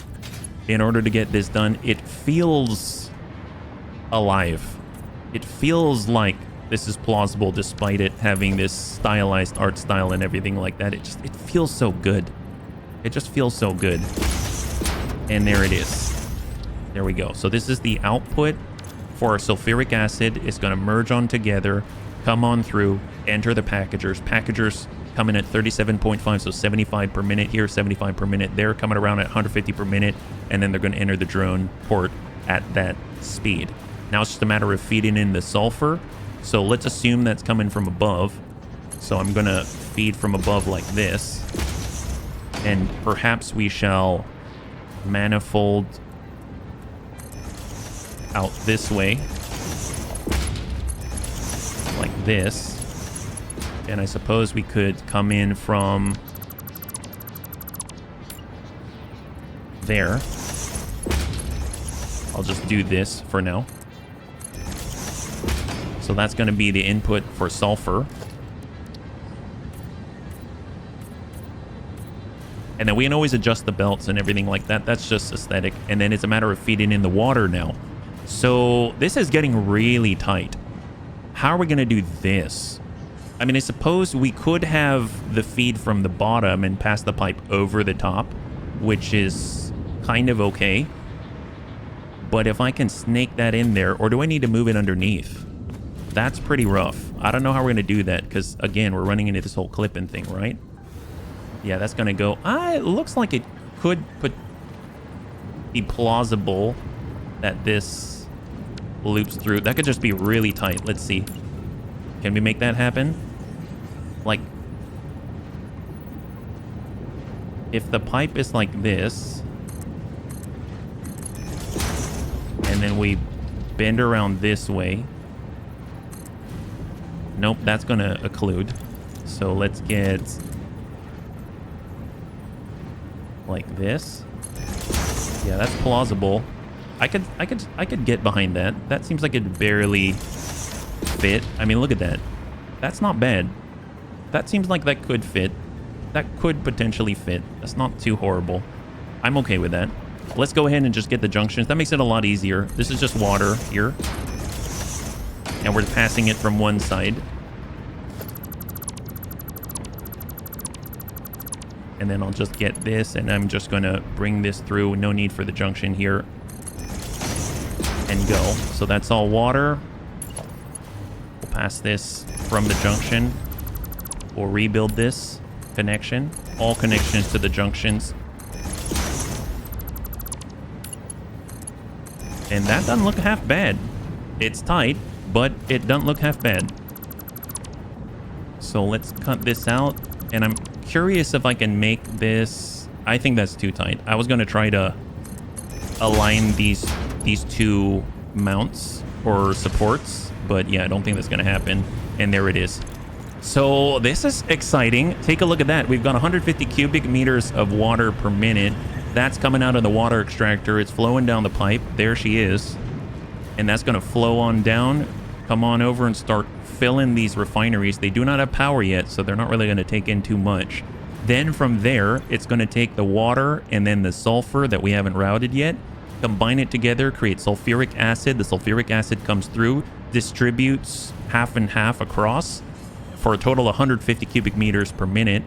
in order to get this done. It feels alive. It feels like this is plausible despite it having this stylized art style and everything like that. It feels so good. It just feels so good. And there it is. There we go. So this is the output for our sulfuric acid. It's going to merge on together, come on through, enter the packagers. Packagers coming at 37.5, so 75 per minute here, 75 per minute there, coming around at 150 per minute, and then they're going to enter the drone port at that speed. Now it's just a matter of feeding in the sulfur. So let's assume that's coming from above. So I'm going to feed from above like this. And perhaps we shall manifold out this way. Like this. And I suppose we could come in from there. I'll just do this for now. So that's going to be the input for sulfur. And then we can always adjust the belts and everything like that. That's just aesthetic. And then it's a matter of feeding in the water now. So this is getting really tight. How are we going to do this? I mean, I suppose we could have the feed from the bottom and pass the pipe over the top, which is kind of okay. But if I can snake that in there, or do I need to move it underneath? That's pretty rough. I don't know how we're going to do that because, again, we're running into this whole clipping thing, right? Yeah, that's going to go... it looks like it could be plausible that this loops through. That could just be really tight. Let's see. Can we make that happen? Like, if the pipe is like this, and then we bend around this way... Nope, that's going to occlude. So let's get like this. Yeah, that's plausible. I could get behind that. That seems like it barely fit. I mean, look at that. That's not bad. That seems like that could fit. That could potentially fit. That's not too horrible. I'm okay with that. Let's go ahead and just get the junctions. That makes it a lot easier. This is just water here. And we're passing it from one side. And then I'll just get this, and I'm just going to bring this through. No need for the junction here. And go. So that's all water. We'll pass this from the junction. We'll rebuild this connection. All connections to the junctions. And that doesn't look half bad. It's tight, but it doesn't look half bad. So let's cut this out. And I'm curious if I can make this... I think that's too tight. I was going to try to align these two mounts or supports. But yeah, I don't think that's going to happen. And there it is. So this is exciting. Take a look at that. We've got 150 cubic meters of water per minute. That's coming out of the water extractor. It's flowing down the pipe. There she is. And that's going to flow on down, come on over and start filling these refineries. They do not have power yet, so they're not really going to take in too much. Then from there, it's going to take the water and then the sulfur that we haven't routed yet, combine it together, create sulfuric acid. The sulfuric acid comes through, distributes half and half across for a total of 150 cubic meters per minute.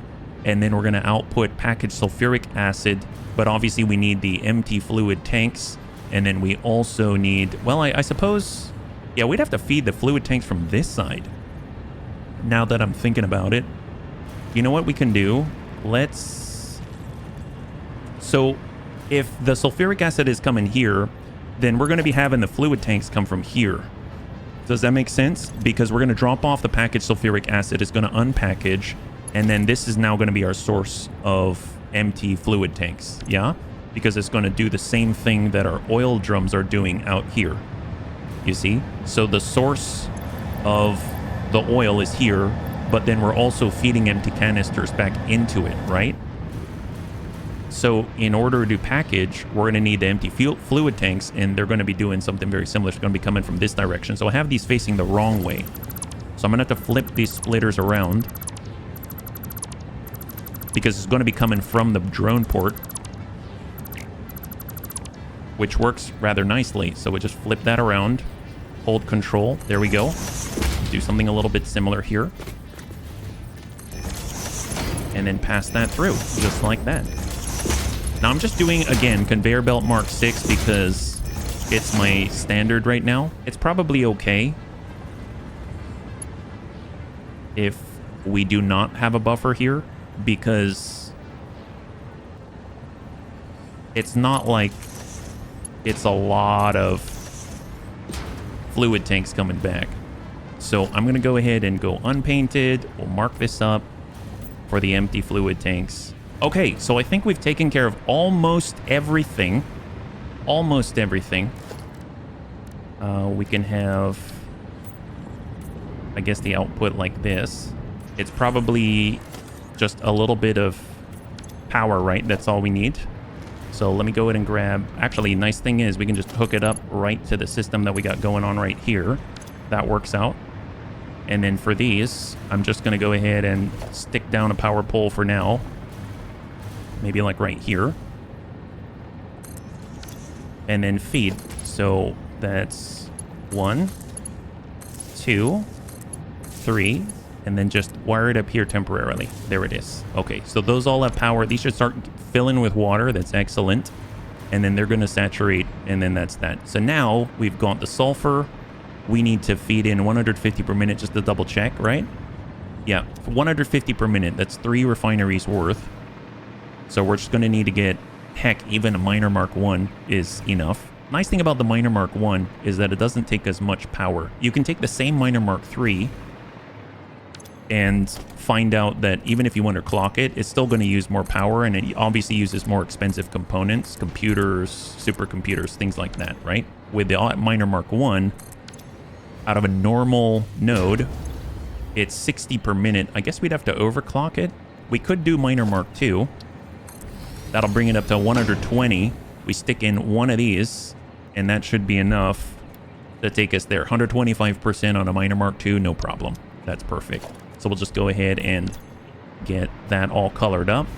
And then we're going to output packaged sulfuric acid, but obviously we need the empty fluid tanks. And then we also need, well, I suppose, yeah, we'd have to feed the fluid tanks from this side. Now that I'm thinking about it, you know what we can do? So if the sulfuric acid is coming here, then we're going to be having the fluid tanks come from here. Does that make sense? Because we're going to drop off the packaged sulfuric acid, it's going to unpackage, and then this is now going to be our source of empty fluid tanks, yeah? Because it's going to do the same thing that our oil drums are doing out here, you see? So the source of the oil is here, but then we're also feeding empty canisters back into it, right? So in order to package, we're going to need the empty fluid tanks, and they're going to be doing something very similar. It's going to be coming from this direction. So I have these facing the wrong way. So I'm going to have to flip these splitters around because it's going to be coming from the drone port, which works rather nicely. So we just flip that around, hold control. There we go. Do something a little bit similar here. And then pass that through, just like that. Now I'm just doing, again, conveyor belt Mark 6 because it's my standard right now. It's probably okay if we do not have a buffer here, because it's not like it's a lot of fluid tanks coming back. So I'm going to go ahead and go unpainted. We'll mark this up for the empty fluid tanks. Okay, so I think we've taken care of almost everything. Almost everything. We can have, I guess, the output like this. It's probably just a little bit of power, right? That's all we need. So let me go ahead and grab... Actually, nice thing is we can just hook it up right to the system that we got going on right here. That works out. And then for these, I'm just going to go ahead and stick down a power pole for now. Maybe like right here. And then feed. So that's 1, 2, 3, and then just wire it up here temporarily. There it is. Okay, so those all have power. These should start filling with water. That's excellent. And then they're going to saturate, and then that's that. So now we've got the sulfur. We need to feed in 150 per minute just to double check, right? Yeah, 150 per minute. That's 3 refineries worth. So we're just going to need to get, heck, even a minor Mark 1 is enough. Nice thing about the minor Mark 1 is that it doesn't take as much power. You can take the same minor Mark 3 and find out that even if you underclock it, it's still going to use more power, and it obviously uses more expensive components, computers, supercomputers, things like that, right? With the minor Mark 1, out of a normal node, it's 60 per minute. I guess we'd have to overclock it. We could do minor Mark 2. That'll bring it up to 120. We stick in one of these, and that should be enough to take us there. 125% on a minor Mark 2, no problem. That's perfect. So we'll just go ahead and get that all colored up.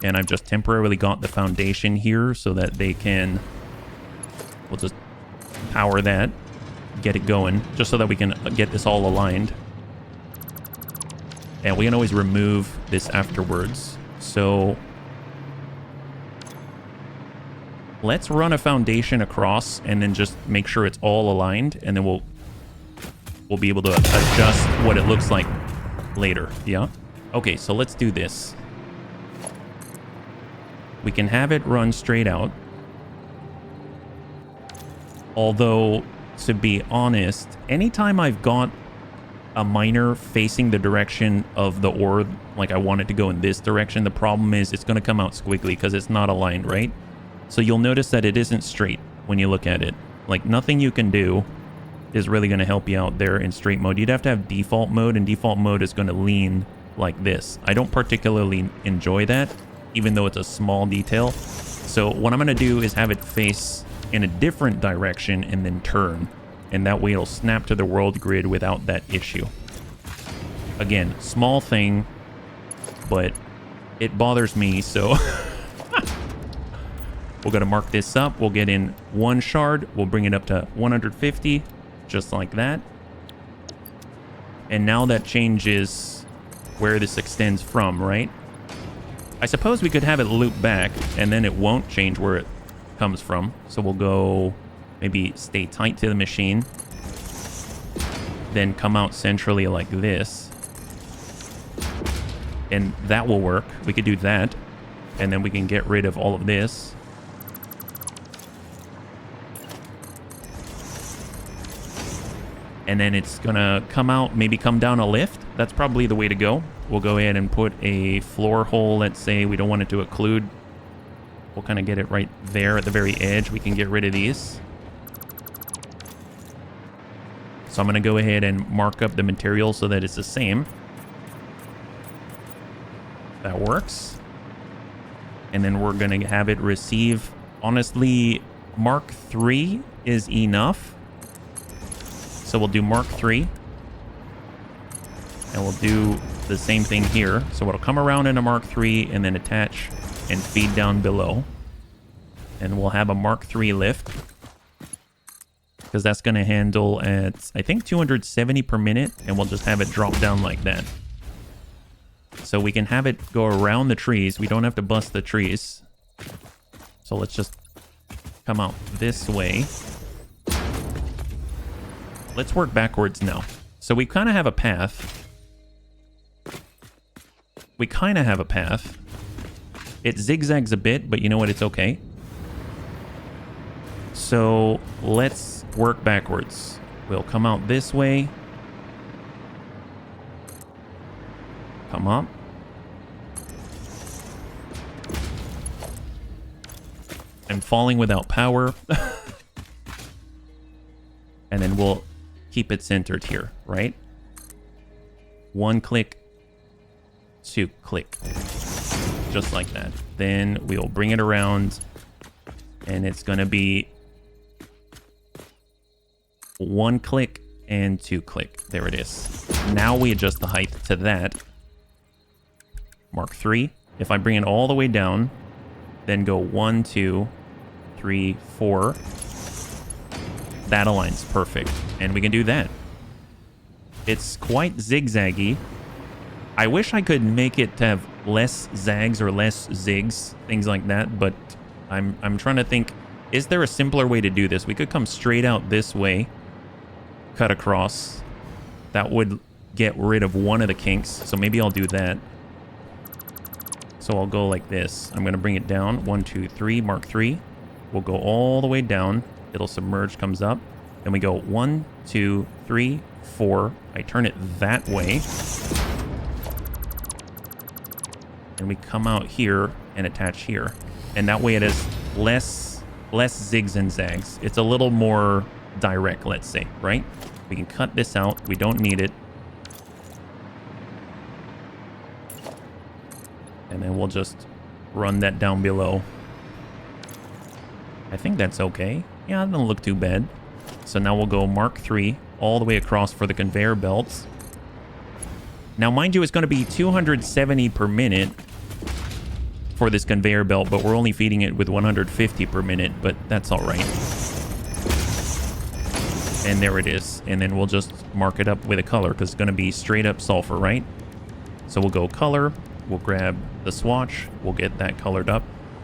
And I've just temporarily got the foundation here so that they can... We'll just power that, get it going, just so that we can get this all aligned. And we can always remove this afterwards. So... let's run a foundation across and then just make sure it's all aligned, and then we'll be able to adjust what it looks like later. Yeah. Okay, so let's do this. We can have it run straight out. Although, to be honest, anytime I've got a miner facing the direction of the ore, like I want it to go in this direction, the problem is it's going to come out squiggly because it's not aligned, right? So you'll notice that it isn't straight when you look at it. Like, nothing you can do is really going to help you out there in straight mode. You'd have to have default mode, and default mode is going to lean like this. I don't particularly enjoy that, even though it's a small detail. So what I'm going to do is have it face in a different direction and then turn. And that way it'll snap to the world grid without that issue. Again, small thing, but it bothers me, so... We're going to mark this up. We'll get in 1 shard. We'll bring it up to 150, just like that. And now that changes where this extends from, right? I suppose we could have it loop back, and then it won't change where it comes from. So we'll go maybe stay tight to the machine. Then come out centrally like this. And that will work. We could do that. And then we can get rid of all of this. And then it's gonna come out, maybe come down a lift. That's probably the way to go. We'll go ahead and put a floor hole. Let's say we don't want it to occlude. We'll kind of get it right there at the very edge. We can get rid of these. So I'm gonna go ahead and mark up the material so that it's the same. That works. And then we're gonna have it receive. Honestly, Mark 3 is enough. So we'll do Mark 3. And we'll do the same thing here. So it'll come around in a Mark 3 and then attach and feed down below. And we'll have a Mark 3 lift. Because that's going to handle at, I think, 270 per minute. And we'll just have it drop down like that. So we can have it go around the trees. We don't have to bust the trees. So let's just come out this way. Let's work backwards now. So we kind of have a path. It zigzags a bit, but you know what? It's okay. So let's work backwards. We'll come out this way. Come up. I'm falling without power. And then we'll keep it centered here, right? 1 click, 2 click. Just like that. Then we'll bring it around and it's going to be 1 click and 2 click. There it is. Now we adjust the height to that. Mark 3. If I bring it all the way down, then go 1, 2, 3, 4. That aligns perfect. And we can do that. It's quite zigzaggy. I wish I could make it to have less zags or less zigs, things like that, but I'm trying to think, is there a simpler way to do this? We could come straight out this way, cut across. That would get rid of one of the kinks, so maybe I'll do that. So I'll go like this. I'm going to bring it down. 1, 2, 3, Mark 3. We'll go all the way down. It'll submerge, comes up. Then we go 1, 2, 3, 4. I turn it that way. And we come out here and attach here. And that way it has less zigs and zags. It's a little more direct, let's say, right? We can cut this out. We don't need it. And then we'll just run that down below. I think that's okay. Yeah, it doesn't look too bad. So now we'll go Mark 3 all the way across for the conveyor belts. Now, mind you, it's going to be 270 per minute for this conveyor belt, but we're only feeding it with 150 per minute, but that's all right. And there it is. And then we'll just mark it up with a color because it's going to be straight up sulfur, right? So we'll go color. We'll grab the swatch. We'll get that colored up.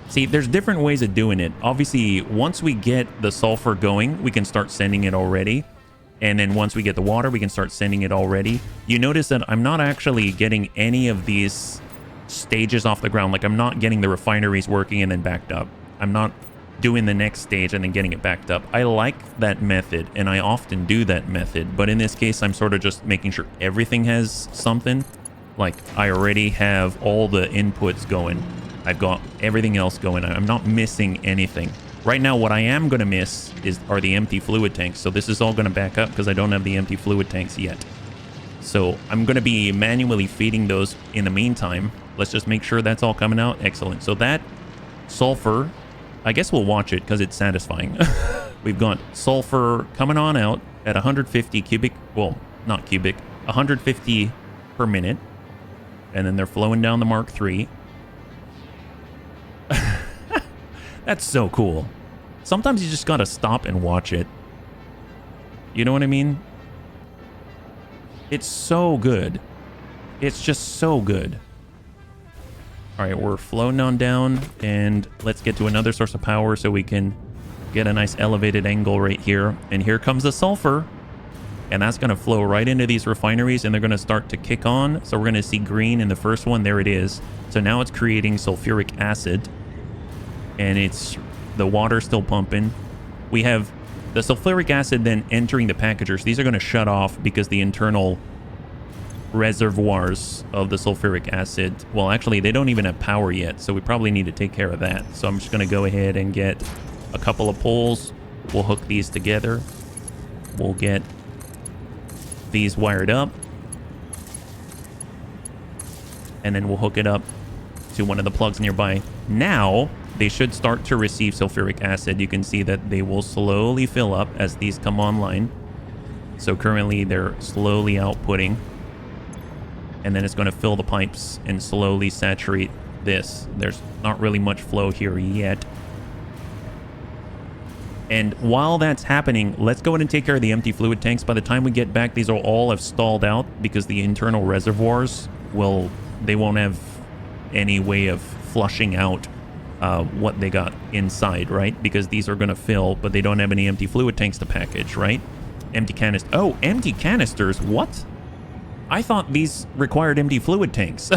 See, there's different ways of doing it. Obviously, once we get the sulfur going, we can start sending it already. And then once we get the water, we can start sending it already. You notice that I'm not actually getting any of these stages off the ground. Like, I'm not getting the refineries working and then backed up. I'm not doing the next stage and then getting it backed up. I like that method, and I often do that method. But in this case, I'm sort of just making sure everything has something. Like, I already have all the inputs going. I've got everything else going. I'm not missing anything. Right now, what I am going to miss are the empty fluid tanks. So this is all going to back up because I don't have the empty fluid tanks yet. So I'm going to be manually feeding those in the meantime. Let's just make sure that's all coming out. Excellent. So that sulfur, I guess we'll watch it because it's satisfying. We've got sulfur coming on out at 150 cubic, well, not cubic, 150 per minute. And then they're flowing down the Mark III. That's so cool. Sometimes you just gotta stop and watch it. You know what I mean? It's so good. It's just so good. All right, we're flowing on down, and let's get to another source of power so we can get a nice elevated angle right here. And here comes the sulfur. And that's going to flow right into these refineries, and they're going to start to kick on. So we're going to see green in the first one. There it is. So now it's creating sulfuric acid, and it's the water still pumping. We have the sulfuric acid then entering the packagers. These are going to shut off because the internal reservoirs of the sulfuric acid, well, actually, they don't even have power yet. So we probably need to take care of that. So I'm just going to go ahead and get a couple of poles. We'll hook these together. We'll get these wired up, and then we'll hook it up to one of the plugs nearby. Now they should start to receive sulfuric acid. You can see that they will slowly fill up as these come online. So currently they're slowly outputting, and then it's going to fill the pipes and slowly saturate this. There's not really much flow here yet. And while that's happening, let's go ahead and take care of the empty fluid tanks. By the time we get back, these will all have stalled out because the internal reservoirs they won't have any way of flushing out what they got inside, right? Because these are going to fill, but they don't have any empty fluid tanks to package, right? Empty canisters. Oh, empty canisters. What? I thought these required empty fluid tanks.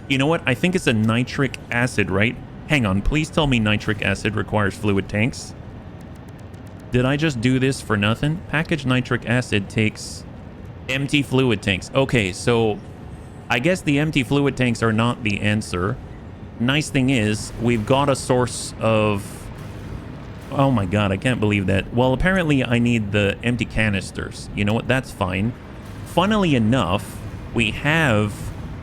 You know what? I think it's a nitric acid, right? Hang on, please tell me nitric acid requires fluid tanks. Did I just do this for nothing? Packaged nitric acid takes empty fluid tanks. Okay, so I guess the empty fluid tanks are not the answer. Nice thing is, we've got a source of... Oh my god, I can't believe that. Well, apparently I need the empty canisters. You know what? That's fine. Funnily enough, we have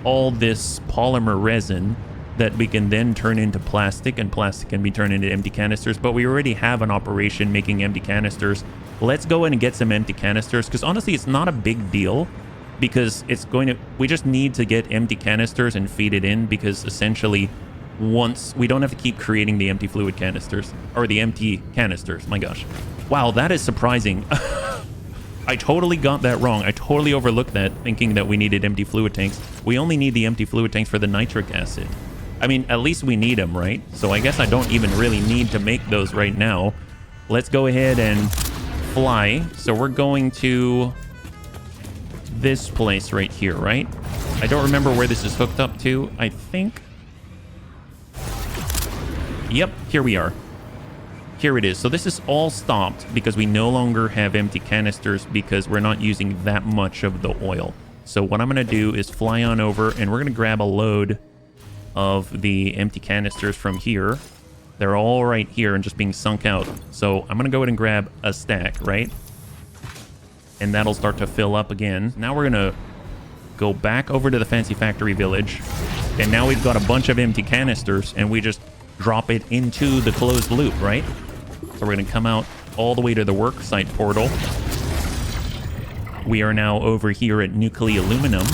all this polymer resin that we can then turn into plastic, and plastic can be turned into empty canisters, but we already have an operation making empty canisters. Let's go in and get some empty canisters, because honestly, it's not a big deal, because we just need to get empty canisters and feed it in, because essentially, once we don't have to keep creating the empty fluid canisters, or the empty canisters. My gosh. Wow, that is surprising. I totally got that wrong. I totally overlooked that, thinking that we needed empty fluid tanks. We only need the empty fluid tanks for the nitric acid. I mean, at least we need them, right? So I guess I don't even really need to make those right now. Let's go ahead and fly. So we're going to this place right here, right? I don't remember where this is hooked up to. I think... Yep, here we are. Here it is. So this is all stopped because we no longer have empty canisters because we're not using that much of the oil. So what I'm going to do is fly on over, and we're going to grab a load of the empty canisters from here. They're all right here and just being sunk out. So I'm gonna go ahead and grab a stack, right? And that'll start to fill up again. Now we're gonna go back over to the fancy factory village, and now we've got a bunch of empty canisters, and we just drop it into the closed loop, right? So we're gonna come out all the way to the work site portal. We are now over here at nuclear aluminum.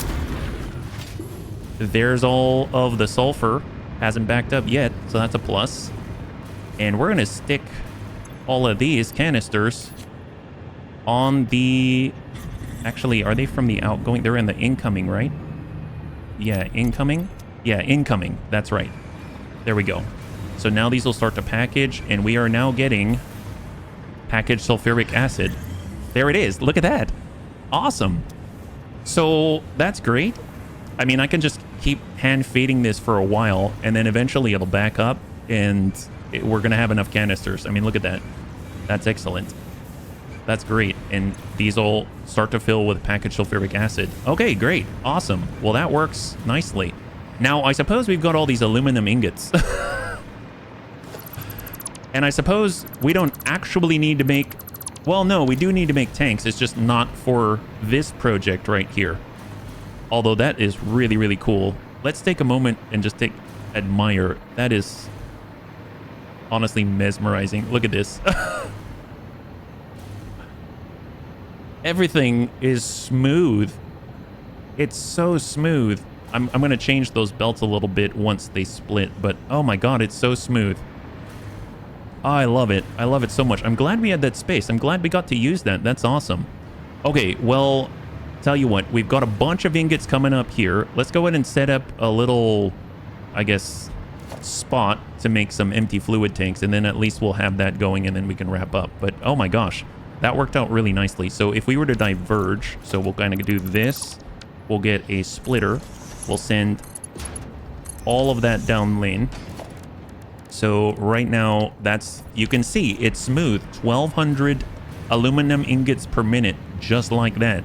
There's all of the sulfur. Hasn't backed up yet, so that's a plus. And we're going to stick all of these canisters on the... Actually, are they from the outgoing? They're in the incoming, right? Yeah, incoming? Yeah, incoming. That's right. There we go. So now these will start to package, and we are now getting packaged sulfuric acid. There it is. Look at that. Awesome. So that's great. I mean, I can just keep hand feeding this for a while, and then eventually it'll back up, and we're going to have enough canisters. I mean, look at that. That's excellent. That's great. And these will start to fill with packaged sulfuric acid. Okay, great. Awesome. Well, that works nicely. Now, I suppose we've got all these aluminum ingots. And I suppose we don't actually need to make... Well, no, we do need to make tanks. It's just not for this project right here. Although that is really, really cool. Let's take a moment and just admire. That is honestly mesmerizing. Look at this. Everything is smooth. It's so smooth. I'm going to change those belts a little bit once they split. But oh my god, it's so smooth. Oh, I love it. I love it so much. I'm glad we had that space. I'm glad we got to use that. That's awesome. Okay, well, tell you what. We've got a bunch of ingots coming up here. Let's go ahead and set up a little, I guess, spot to make some empty fluid tanks. And then at least we'll have that going and then we can wrap up. But oh my gosh, that worked out really nicely. So if we were to diverge, so we'll kind of do this. We'll get a splitter. We'll send all of that down lane. So right now, you can see it's smooth. 1,200 aluminum ingots per minute, just like that.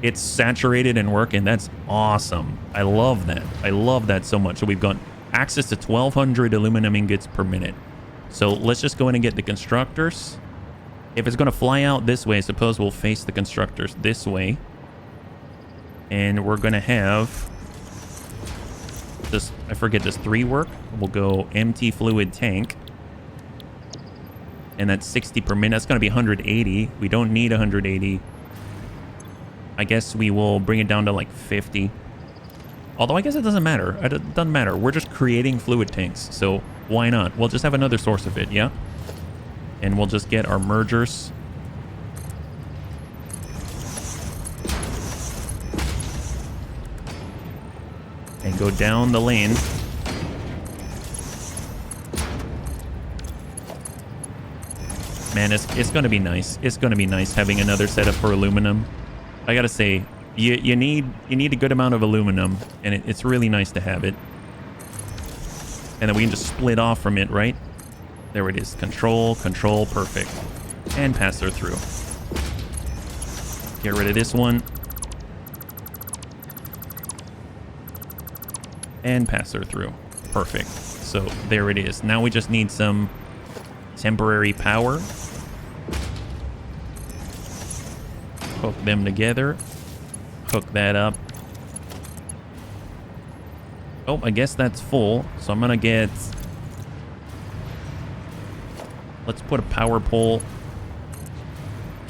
It's saturated and working. That's awesome. I love that. I love that so much. So we've got access to 1,200 aluminum ingots per minute. So let's just go in and get the constructors. If it's going to fly out this way, I suppose we'll face the constructors this way. And we're going to have... I forget, does 3 work? We'll go empty fluid tank. And that's 60 per minute. That's going to be 180. We don't need 180. I guess we will bring it down to like 50. Although I guess it doesn't matter. It doesn't matter. We're just creating fluid tanks. So why not? We'll just have another source of it, yeah? And we'll just get our mergers. And go down the lane. Man, it's going to be nice. It's going to be nice having another setup for aluminum. I got to say, you need a good amount of aluminum, and it's really nice to have it. And then we can just split off from it, right? There it is. Control, perfect. And pass her through. Get rid of this one. And pass her through. Perfect. So there it is. Now we just need some temporary power. Hook them together. Hook that up. Oh, I guess that's full. So I'm gonna get... Let's put a power pole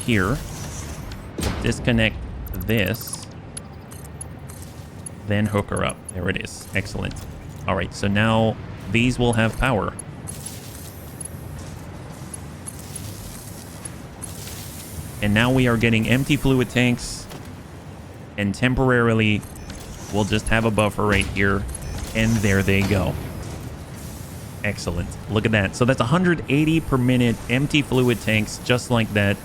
here. We'll disconnect this. Then hook her up. There it is. Excellent. All right, so now these will have power. And now we are getting empty fluid tanks. And temporarily, we'll just have a buffer right here. And there they go. Excellent. Look at that. So that's 180 per minute empty fluid tanks, just like that.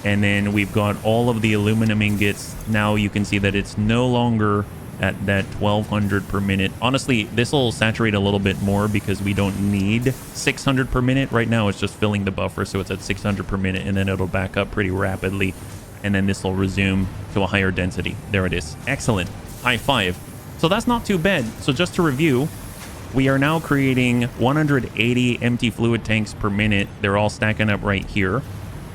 And then we've got all of the aluminum ingots. Now you can see that it's no longer at that 1,200 per minute. Honestly, this will saturate a little bit more because we don't need 600 per minute. Right now, it's just filling the buffer, so it's at 600 per minute, and then it'll back up pretty rapidly. And then this will resume to a higher density. There it is. Excellent. High five. So that's not too bad. So just to review, we are now creating 180 empty fluid tanks per minute. They're all stacking up right here.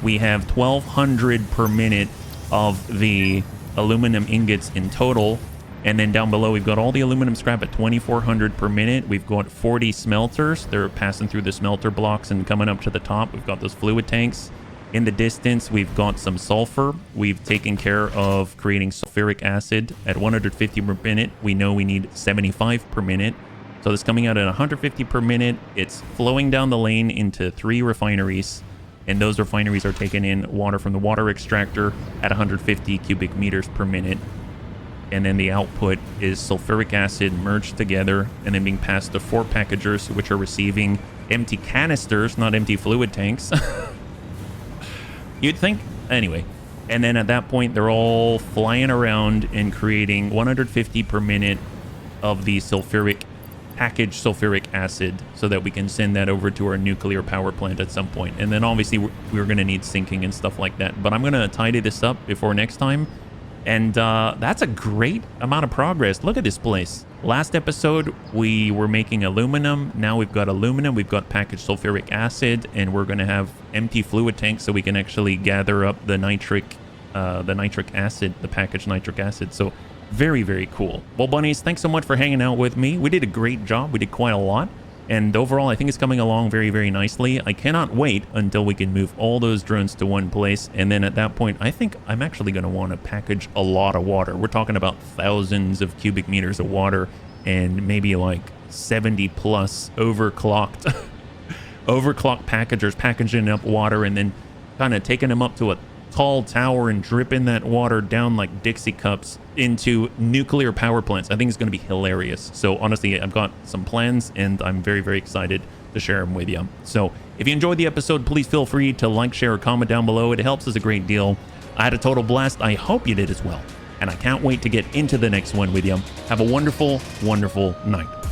We have 1,200 per minute of the aluminum ingots in total. And then down below, we've got all the aluminum scrap at 2,400 per minute. We've got 40 smelters. They're passing through the smelter blocks and coming up to the top. We've got those fluid tanks. In the distance, we've got some sulfur. We've taken care of creating sulfuric acid at 150 per minute. We know we need 75 per minute. So this coming out at 150 per minute. It's flowing down the lane into 3 refineries. And those refineries are taking in water from the water extractor at 150 cubic meters per minute. And then the output is sulfuric acid merged together and then being passed to 4 packagers, which are receiving empty canisters, not empty fluid tanks. You'd think. Anyway. And then at that point, they're all flying around and creating 150 per minute of the packaged sulfuric acid so that we can send that over to our nuclear power plant at some point. And then obviously we're going to need sinking and stuff like that. But I'm going to tidy this up before next time. And that's a great amount of progress. Look at this place. Last episode, we were making aluminum. Now we've got aluminum. We've got packaged sulfuric acid, and we're going to have empty fluid tanks so we can actually gather up the nitric acid, the packaged nitric acid. So very, very cool. Well, bunnies, thanks so much for hanging out with me. We did a great job. We did quite a lot. And overall, I think it's coming along very, very nicely. I cannot wait until we can move all those drones to one place. And then at that point, I think I'm actually going to want to package a lot of water. We're talking about thousands of cubic meters of water and maybe like 70 plus overclocked packagers packaging up water and then kind of taking them up to a tall tower and dripping that water down like Dixie cups into nuclear power plants. I think it's going to be hilarious. So honestly, I've got some plans and I'm very, very excited to share them with you. So if you enjoyed the episode, please feel free to like, share, or comment down below. It helps us a great deal. I had a total blast. I hope you did as well. And I can't wait to get into the next one with you. Have a wonderful, wonderful night.